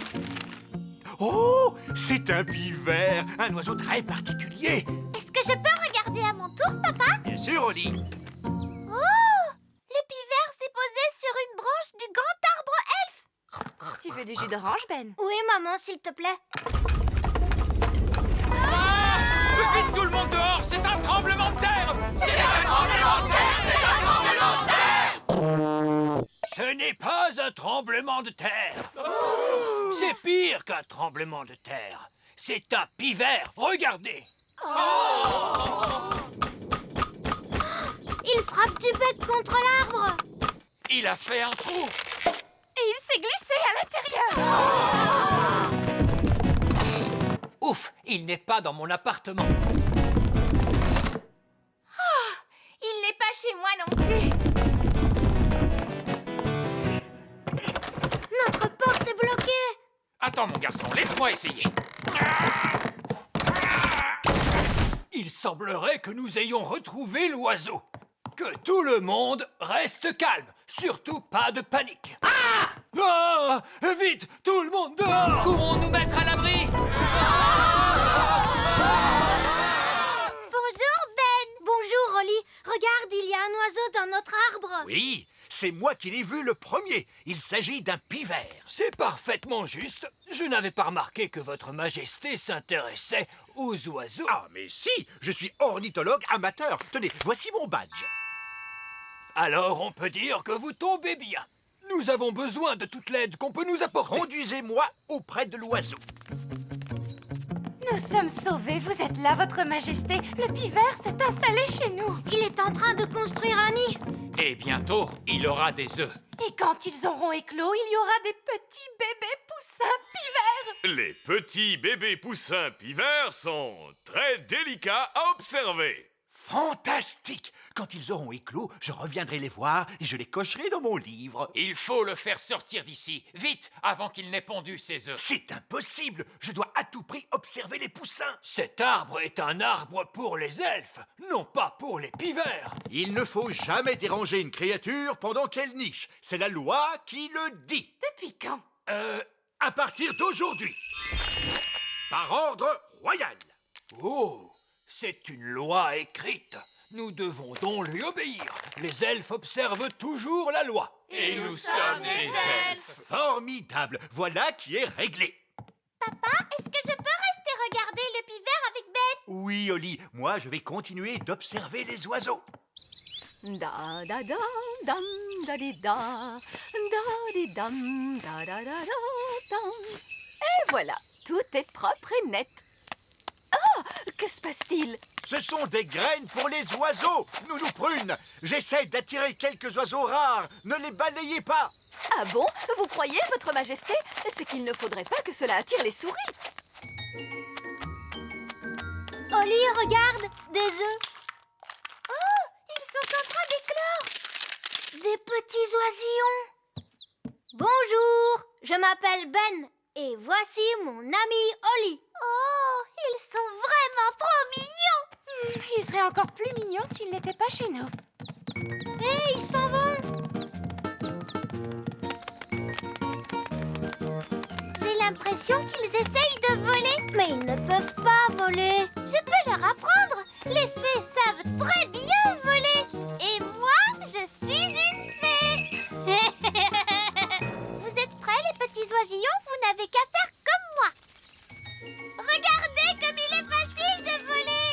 Oh, c'est un pivert, un oiseau très particulier. Est-ce que je peux regarder à mon tour, papa? Bien sûr, Oli. Oh! Le pivert s'est posé sur une branche du grand arbre elfe. Tu veux du jus d'orange, Ben? Oui, maman, s'il te plaît. Vite tout le monde dehors, c'est un tremblement de terre! C'est un tremblement de terre! C'est un tremblement de terre! Ce n'est pas un tremblement de terre. C'est pire qu'un tremblement de terre. C'est un pivert. Regardez. Il frappe du bec contre l'arbre. Il a fait un trou. Et il s'est glissé à l'intérieur. Ouf, il n'est pas dans mon appartement. Il n'est pas chez moi non plus. Notre porte est bloquée. Attends, mon garçon, laisse-moi essayer. Il semblerait que nous ayons retrouvé l'oiseau. Que tout le monde reste calme. Surtout pas de panique. Ah! Vite, tout le monde dehors! Courons nous mettre à l'abri. Bonjour, Ben. Bonjour, Rolly. Regarde, il y a un oiseau dans notre arbre. Oui, c'est moi qui l'ai vu le premier. Il s'agit d'un pivert. C'est parfaitement juste. Je n'avais pas remarqué que votre majesté s'intéressait aux oiseaux. Ah, mais si, je suis ornithologue amateur. Tenez, voici mon badge. Alors on peut dire que vous tombez bien. Nous avons besoin de toute l'aide qu'on peut nous apporter. Conduisez-moi auprès de l'oiseau. Nous sommes sauvés, vous êtes là, votre majesté. Le pivert s'est installé chez nous. Il est en train de construire un nid. Et bientôt, il aura des œufs. Et quand ils auront éclos, il y aura des petits bébés poussins pivers. Les petits bébés poussins pivers sont très délicats à observer. Fantastique! Quand ils auront éclos, je reviendrai les voir et je les cocherai dans mon livre. Il faut le faire sortir d'ici, vite, avant qu'il n'ait pondu ses œufs. C'est impossible! Je dois à tout prix observer les poussins. Cet arbre est un arbre pour les elfes, non pas pour les pivers. Il ne faut jamais déranger une créature pendant qu'elle niche. C'est la loi qui le dit. Depuis quand? À partir d'aujourd'hui. Par ordre royal. Oh, c'est une loi écrite. Nous devons donc lui obéir. Les elfes observent toujours la loi. Et nous sommes des elfes. Formidable. Voilà qui est réglé. Papa, est-ce que je peux rester regarder le pivert avec Ben? Oui, Oli, moi je vais continuer d'observer les oiseaux. Da da da dam da di da dam da da da dam. Et voilà, tout est propre et net. Ah, que se passe-t-il? Ce sont des graines pour les oiseaux, Nounou Prune. J'essaie d'attirer quelques oiseaux rares. Ne les balayez pas. Ah bon? Vous croyez, Votre Majesté? C'est qu'il ne faudrait pas que cela attire les souris. Oli, regarde, des œufs. Oh, ils sont en train d'éclore. Des petits oisillons. Bonjour, je m'appelle Ben et voici mon ami Oli. Oh, ils sont vraiment trop mignons. Il serait encore plus mignon s'il n'était pas chez nous. Hé, ils s'en vont. J'ai l'impression qu'ils essayent de voler. Mais ils ne peuvent pas voler. Je peux leur apprendre. Les fées savent très bien voler. Et moi, je suis une fée. Vous êtes prêts, les petits oisillons? Vous n'avez qu'à faire comme moi. Regardez comme il est facile de voler.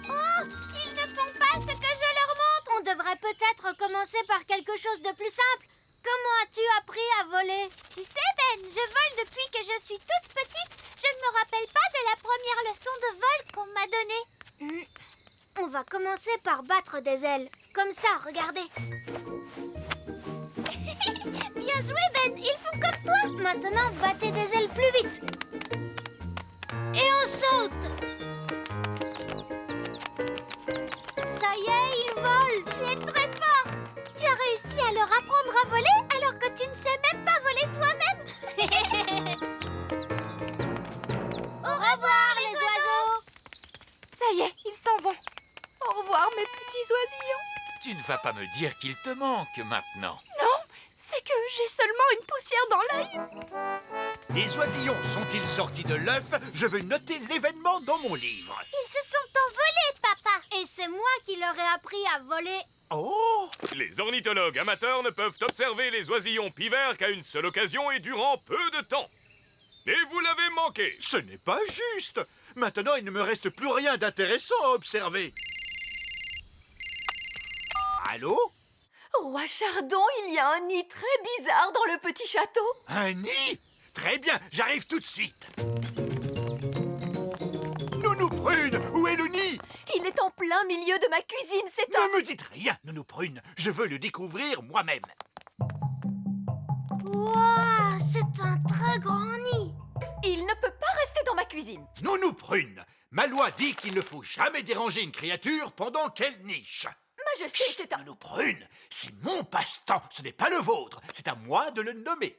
Oh, ils ne font pas ce que je leur montre. On devrait peut-être commencer par quelque chose de plus simple. Comment as-tu appris à voler? Tu sais, Ben, je vole depuis que je suis toute petite. Je ne me rappelle pas de la première leçon de vol qu'on m'a donnée. On va commencer par battre des ailes. Comme ça, regardez. Bien joué, Ben. Ils font comme toi. Maintenant, battez des ailes plus vite. Et on saute. Ça y est, ils volent. Tu es très fort. Tu as réussi à leur apprendre à voler alors que tu ne sais même pas voler toi-même. Au revoir, les oiseaux. Ça y est, ils s'en vont. Au revoir, mes petits oisillons. Tu ne vas pas me dire qu'il te manque maintenant. Non, c'est que j'ai seulement une poussière dans l'œil. Les oisillons sont-ils sortis de l'œuf? Je veux noter l'événement dans mon livre. Ils se sont envolés, papa. Et c'est moi qui leur ai appris à voler. Oh! Les ornithologues amateurs ne peuvent observer les oisillons pivers qu'à une seule occasion et durant peu de temps. Et vous l'avez manqué. Ce n'est pas juste. Maintenant, il ne me reste plus rien d'intéressant à observer. Allô? Roi Chardon, il y a un nid très bizarre dans le petit château. Un nid? Très bien, j'arrive tout de suite. Nounou Prune, où est le nid? Il est en plein milieu de ma cuisine, c'est un... Ne me dites rien, Nounou Prune. Je veux le découvrir moi-même. Waouh, c'est un très grand nid. Il ne peut pas rester dans ma cuisine. Nounou Prune, ma loi dit qu'il ne faut jamais déranger une créature pendant qu'elle niche. Majesté, c'est un... Nounou Prune, c'est mon passe-temps, ce n'est pas le vôtre. C'est à moi de le nommer.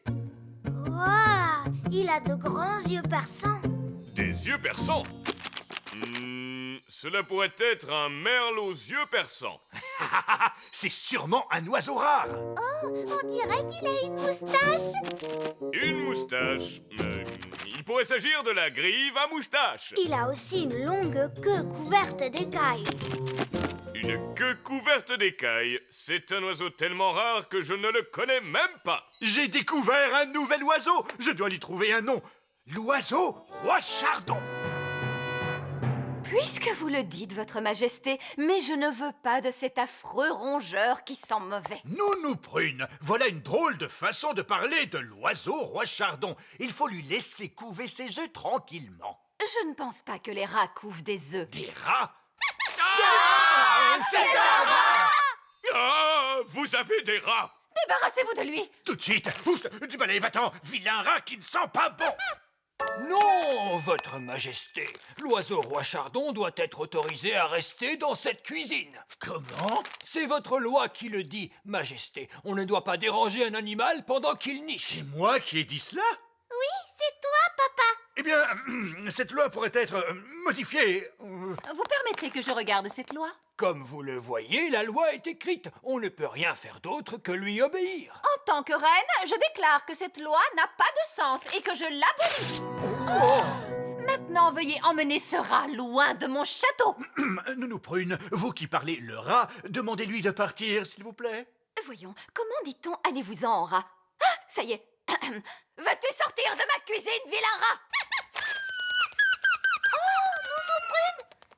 Waouh, il a de grands yeux perçants. Des yeux perçants. Cela pourrait être un merle aux yeux perçants. C'est sûrement un oiseau rare. Oh, on dirait qu'il a une moustache. Une moustache. Il pourrait s'agir de la grive à moustache. Il a aussi une longue queue couverte d'écailles. Une queue couverte d'écailles. C'est un oiseau tellement rare que je ne le connais même pas. J'ai découvert un nouvel oiseau. Je dois lui trouver un nom. L'oiseau Roi Chardon. Puisque vous le dites, Votre Majesté, mais je ne veux pas de cet affreux rongeur qui sent mauvais. Nounou Prune, voilà une drôle de façon de parler de l'oiseau Roi Chardon. Il faut lui laisser couver ses œufs tranquillement. Je ne pense pas que les rats couvent des œufs. Des rats? C'est un rat! Ah, vous avez des rats! Débarrassez-vous de lui! Tout de suite! Pousse du balai, va-t'en! Vilain rat qui ne sent pas bon! Non, Votre Majesté. L'oiseau Roi Chardon doit être autorisé à rester dans cette cuisine. Comment? C'est votre loi qui le dit, Majesté. On ne doit pas déranger un animal pendant qu'il niche. C'est moi qui ai dit cela? Oui, c'est toi, papa. Eh bien, cette loi pourrait être modifiée. Vous permettez que je regarde cette loi? Comme vous le voyez, la loi est écrite. On ne peut rien faire d'autre que lui obéir. En tant que reine, je déclare que cette loi n'a pas de sens et que je l'abolis. Maintenant, veuillez emmener ce rat loin de mon château. Nounou Prune, vous qui parlez le rat, demandez-lui de partir, s'il vous plaît. Voyons, comment dit-on allez-vous-en, rat? Ah, ça y est. Veux-tu sortir de ma cuisine, vilain rat?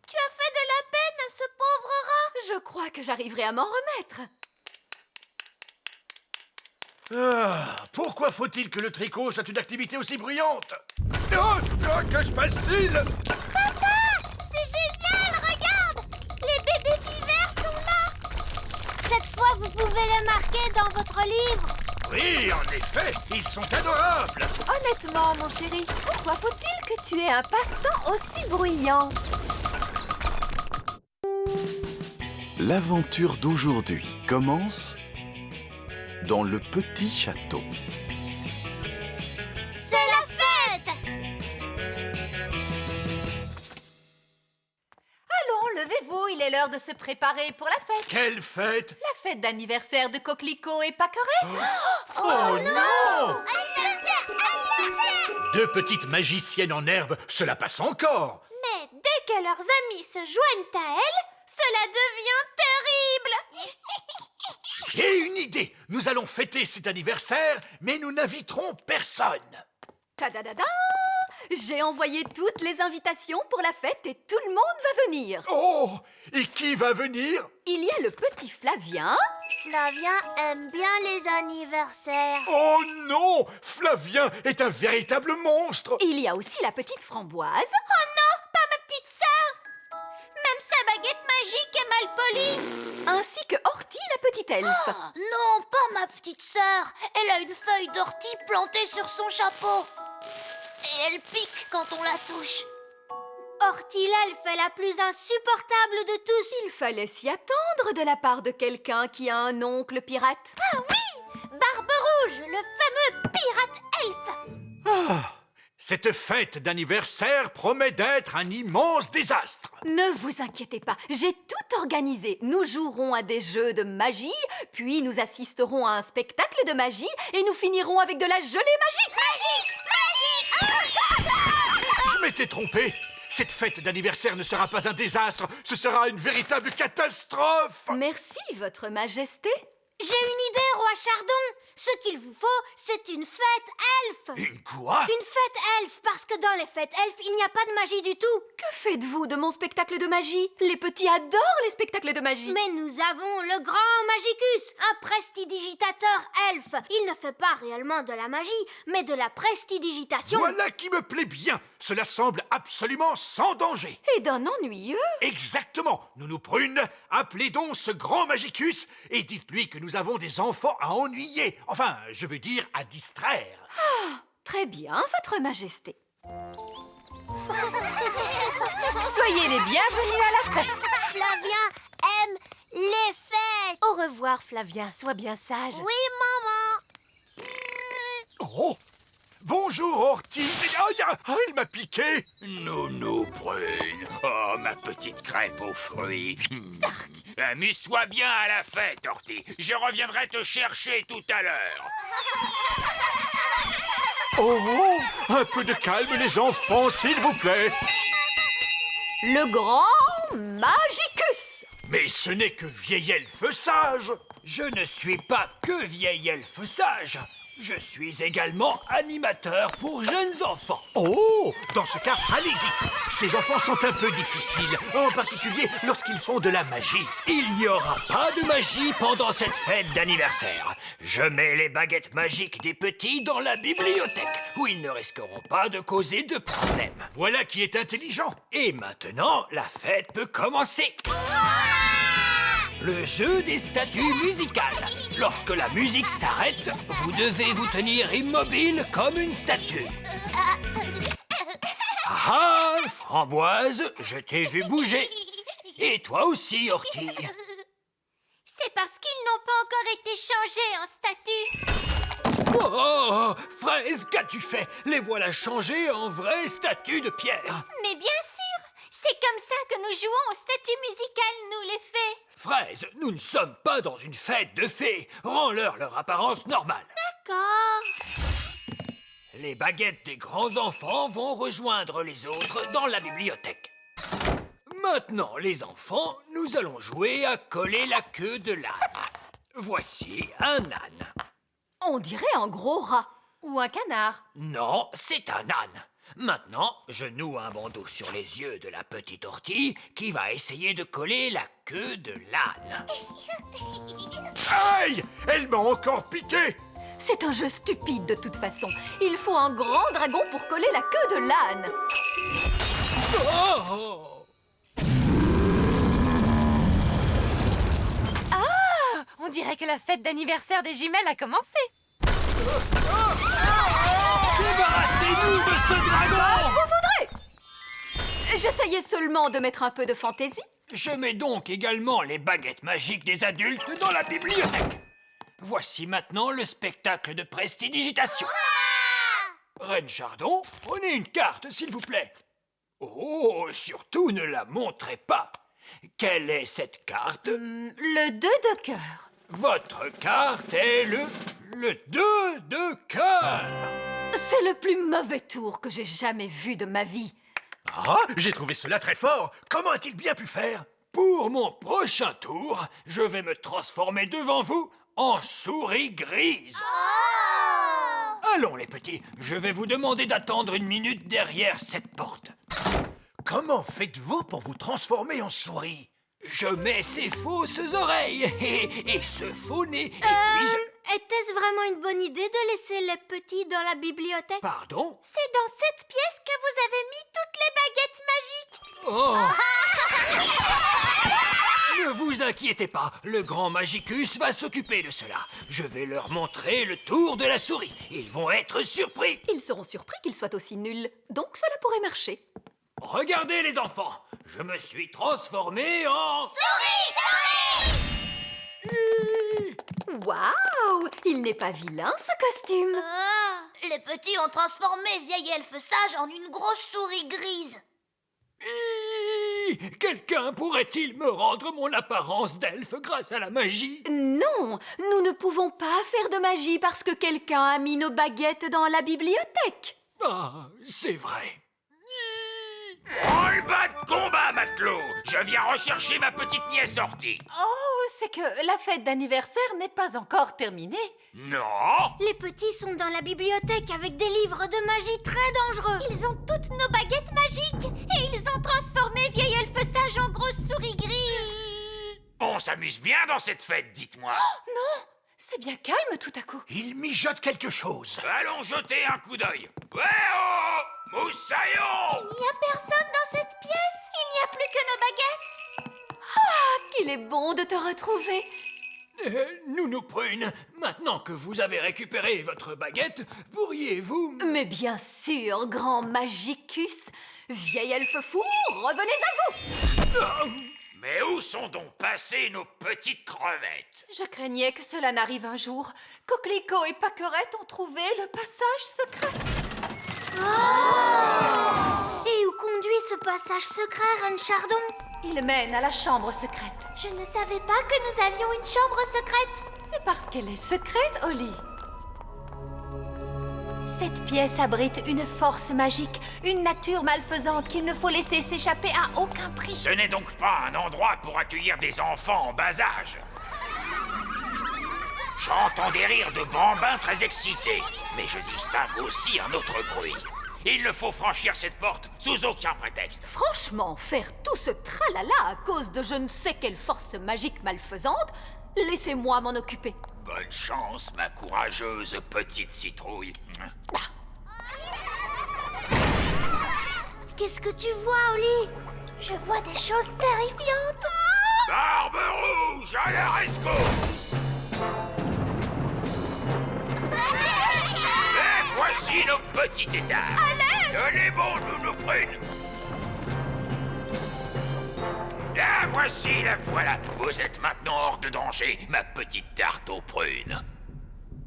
Tu as fait de la peine à ce pauvre rat. Je crois que j'arriverai à m'en remettre. Pourquoi faut-il que le tricot soit une activité aussi bruyante? Que se passe-t-il? Papa, c'est génial, regarde! Les bébés pivers sont là. Cette fois, vous pouvez les marquer dans votre livre. Oui, en effet, ils sont adorables. Honnêtement, mon chéri, pourquoi faut-il que tu aies un passe-temps aussi bruyant? L'aventure d'aujourd'hui commence dans le petit château. C'est la fête! Allons, levez-vous, il est l'heure de se préparer pour la fête. Quelle fête? La fête d'anniversaire de Coquelicot et Paqueret. Oh non! Anniversaire! Anniversaire! Deux petites magiciennes en herbe, cela passe encore. Mais dès que leurs amis se joignent à elles, cela devient terrible! J'ai une idée. Nous allons fêter cet anniversaire, mais nous n'inviterons personne. Tadadada! J'ai envoyé toutes les invitations pour la fête et tout le monde va venir. Oh! Et qui va venir? Il y a le petit Flavien. Flavien aime bien les anniversaires. Oh non! Flavien est un véritable monstre. Il y a aussi la petite Framboise. Oh non, pas ma petite sœur! Même sa baguette magique est mal polie. Ainsi que Horty, la petite elfe. Non, pas ma petite sœur. Elle a une feuille d'ortie plantée sur son chapeau. Et elle pique quand on la touche. Horty l'elfe est la plus insupportable de tous. Il fallait s'y attendre de la part de quelqu'un qui a un oncle pirate. Ah oui! Barbe Rouge, le fameux pirate elfe. Cette fête d'anniversaire promet d'être un immense désastre. Ne vous inquiétez pas, j'ai tout organisé. Nous jouerons à des jeux de magie, puis nous assisterons à un spectacle de magie et nous finirons avec de la gelée magique. Magique! Magique! Je m'étais trompé. Cette fête d'anniversaire ne sera pas un désastre, ce sera une véritable catastrophe. Merci, Votre Majesté. J'ai une idée, roi Chardon. Ce qu'il vous faut, c'est une fête elfe. Une quoi? Une fête elfe, parce que dans les fêtes elfes, il n'y a pas de magie du tout. Que faites-vous de mon spectacle de magie? Les petits adorent les spectacles de magie. Mais nous avons le grand Magicus, un prestidigitateur elfe. Il ne fait pas réellement de la magie, mais de la prestidigitation. Voilà qui me plaît bien. Cela semble absolument sans danger. Et d'un ennuyeux. Exactement. Nounou Prune, appelez donc ce grand Magicus et dites-lui que nous avons des enfants à ennuyer. Enfin, je veux dire à distraire. Très bien, Votre Majesté. Soyez les bienvenus à la fête. Flavien aime les fêtes. Au revoir, Flavien. Sois bien sage. Oui, maman. Oh! Bonjour, Horty. Il m'a piqué. Nounou Prune. Oh, ma petite crêpe aux fruits. Amuse-toi bien à la fête, Horty. Je reviendrai te chercher tout à l'heure. Oh! Un peu de calme, les enfants, s'il vous plaît. Le grand Magicus. Mais ce n'est que vieil elfe sage. Je ne suis pas que vieil elfe sage. Je suis également animateur pour jeunes enfants. Oh! Dans ce cas, allez-y. Ces enfants sont un peu difficiles, en particulier lorsqu'ils font de la magie. Il n'y aura pas de magie pendant cette fête d'anniversaire. Je mets les baguettes magiques des petits dans la bibliothèque, où ils ne risqueront pas de causer de problèmes. Voilà qui est intelligent. Et maintenant, la fête peut commencer. Le jeu des statues musicales. Lorsque la musique s'arrête, vous devez vous tenir immobile comme une statue. Ah, Framboise, je t'ai vu bouger. Et toi aussi, Horty. C'est parce qu'ils n'ont pas encore été changés en statue. Oh, Fraise, qu'as-tu fait? Les voilà changés en vraies statues de pierre. Mais bien sûr, c'est comme ça que nous jouons aux statues musicales, nous les fées. Fraise, nous ne sommes pas dans une fête de fées. Rends-leur leur apparence normale. D'accord. Les baguettes des grands enfants vont rejoindre les autres dans la bibliothèque. Maintenant, les enfants, nous allons jouer à coller la queue de l'âne. Voici un âne. On dirait un gros rat. Ou un canard. Non, c'est un âne. Maintenant, je noue un bandeau sur les yeux de la petite ortie qui va essayer de coller la queue de l'âne. Aïe! Elle m'a encore piqué! C'est un jeu stupide de toute façon. Il faut un grand dragon pour coller la queue de l'âne. Oh! Ah! On dirait que la fête d'anniversaire des jumelles a commencé. Débarrassez-nous de ce dragon! Vous voudrez! J'essayais seulement de mettre un peu de fantaisie. Je mets donc également les baguettes magiques des adultes dans la bibliothèque. Voici maintenant le spectacle de prestidigitation. Reine Chardon, prenez une carte, s'il vous plaît. Oh, surtout ne la montrez pas. Quelle est cette carte? Le 2 de cœur. Votre carte est le 2 de cœur. C'est le plus mauvais tour que j'ai jamais vu de ma vie. Ah, j'ai trouvé cela très fort. Comment a-t-il bien pu faire? Pour mon prochain tour, je vais me transformer devant vous en souris grise. Allons, les petits, je vais vous demander d'attendre une minute derrière cette porte. Comment faites-vous pour vous transformer en souris? Je mets ces fausses oreilles et ce faux nez, et puis je... Était-ce vraiment une bonne idée de laisser les petits dans la bibliothèque? Pardon? C'est dans cette pièce que vous avez mis toutes les baguettes magiques. Oh! Ne vous inquiétez pas, le grand Magicus va s'occuper de cela. Je vais leur montrer le tour de la souris. Ils vont être surpris. Ils seront surpris qu'ils soient aussi nuls. Donc cela pourrait marcher. Regardez les enfants, je me suis transformé en... Waouh! Il n'est pas vilain, ce costume. Les petits ont transformé vieille elfe sage en une grosse souris grise. Quelqu'un pourrait-il me rendre mon apparence d'elfe grâce à la magie? Non, nous ne pouvons pas faire de magie parce que quelqu'un a mis nos baguettes dans la bibliothèque. Ah, c'est vrai. Roll-bas de combat, matelot! Je viens rechercher ma petite nièce Ortie. Oh, c'est que la fête d'anniversaire n'est pas encore terminée. Non! Les petits sont dans la bibliothèque avec des livres de magie très dangereux. Ils ont toutes nos baguettes magiques et ils ont transformé vieille elfe sage en grosse souris grise. On s'amuse bien dans cette fête, dites-moi. Non, c'est bien calme tout à coup. Il mijote quelque chose. Allons jeter un coup d'œil. Ouais, oh! Moussaillon! Il n'y a personne dans cette pièce. Il n'y a plus que nos baguettes. Ah, qu'il est bon de te retrouver. Nounou Prune, maintenant que vous avez récupéré votre baguette, pourriez-vous... Mais bien sûr, grand Magicus. Vieil elfe fou, revenez à vous. Mais où sont donc passées nos petites crevettes? Je craignais que cela n'arrive un jour. Coquelicot et Paquerette ont trouvé le passage secret. Et où conduit ce passage secret, Reine Chardon? Il mène à la chambre secrète. Je ne savais pas que nous avions une chambre secrète. C'est parce qu'elle est secrète, Holly. Cette pièce abrite une force magique, une nature malfaisante qu'il ne faut laisser s'échapper à aucun prix. Ce n'est donc pas un endroit pour accueillir des enfants en bas âge. J'entends des rires de bambins très excités, mais je distingue aussi un autre bruit. Il ne faut franchir cette porte sous aucun prétexte. Franchement, faire tout ce tralala à cause de je ne sais quelle force magique malfaisante, laissez-moi m'en occuper. Bonne chance, ma courageuse petite citrouille. Qu'est-ce que tu vois, Holly? Je vois des choses terrifiantes. Barbe rouge à la rescousse! Et voici nos petits états. Tenez bon, Nounou Prune. La voici, la voilà. Vous êtes maintenant hors de danger, ma petite tarte aux prunes.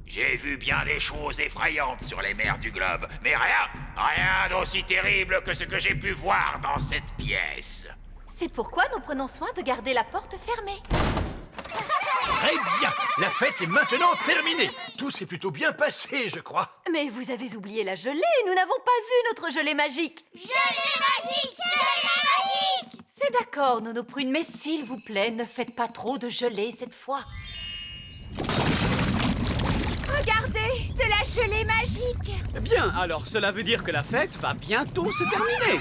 J'ai vu bien des choses effrayantes sur les mers du globe, mais rien d'aussi terrible que ce que j'ai pu voir dans cette pièce. C'est pourquoi nous prenons soin de garder la porte fermée. Très bien. La fête est maintenant terminée. Tout s'est plutôt bien passé, je crois. Mais vous avez oublié la gelée. Nous n'avons pas eu notre gelée magique. Gelée magique! Gelée magique! C'est d'accord, Nounou Prune, mais s'il vous plaît, ne faites pas trop de gelée cette fois. Regardez, de la gelée magique. Bien, alors cela veut dire que la fête va bientôt se terminer.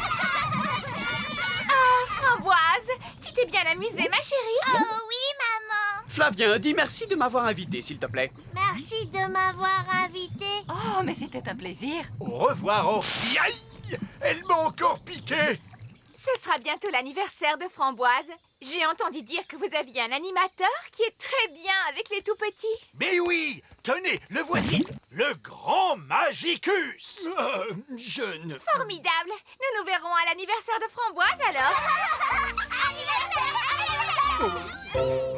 Oh, Framboise, tu t'es bien amusée, ma chérie? Oh oui, maman. Flavien, dis merci de m'avoir invité, s'il te plaît. Merci de m'avoir invité. Oh, mais c'était un plaisir. Au revoir, Ortie. Aïe! Elle m'a encore piqué. Ce sera bientôt l'anniversaire de Framboise. J'ai entendu dire que vous aviez un animateur qui est très bien avec les tout-petits. Mais oui, tenez, le voici, le grand Magicus. Je ne... Formidable. Nous nous verrons à l'anniversaire de Framboise alors. Anniversaire, anniversaire.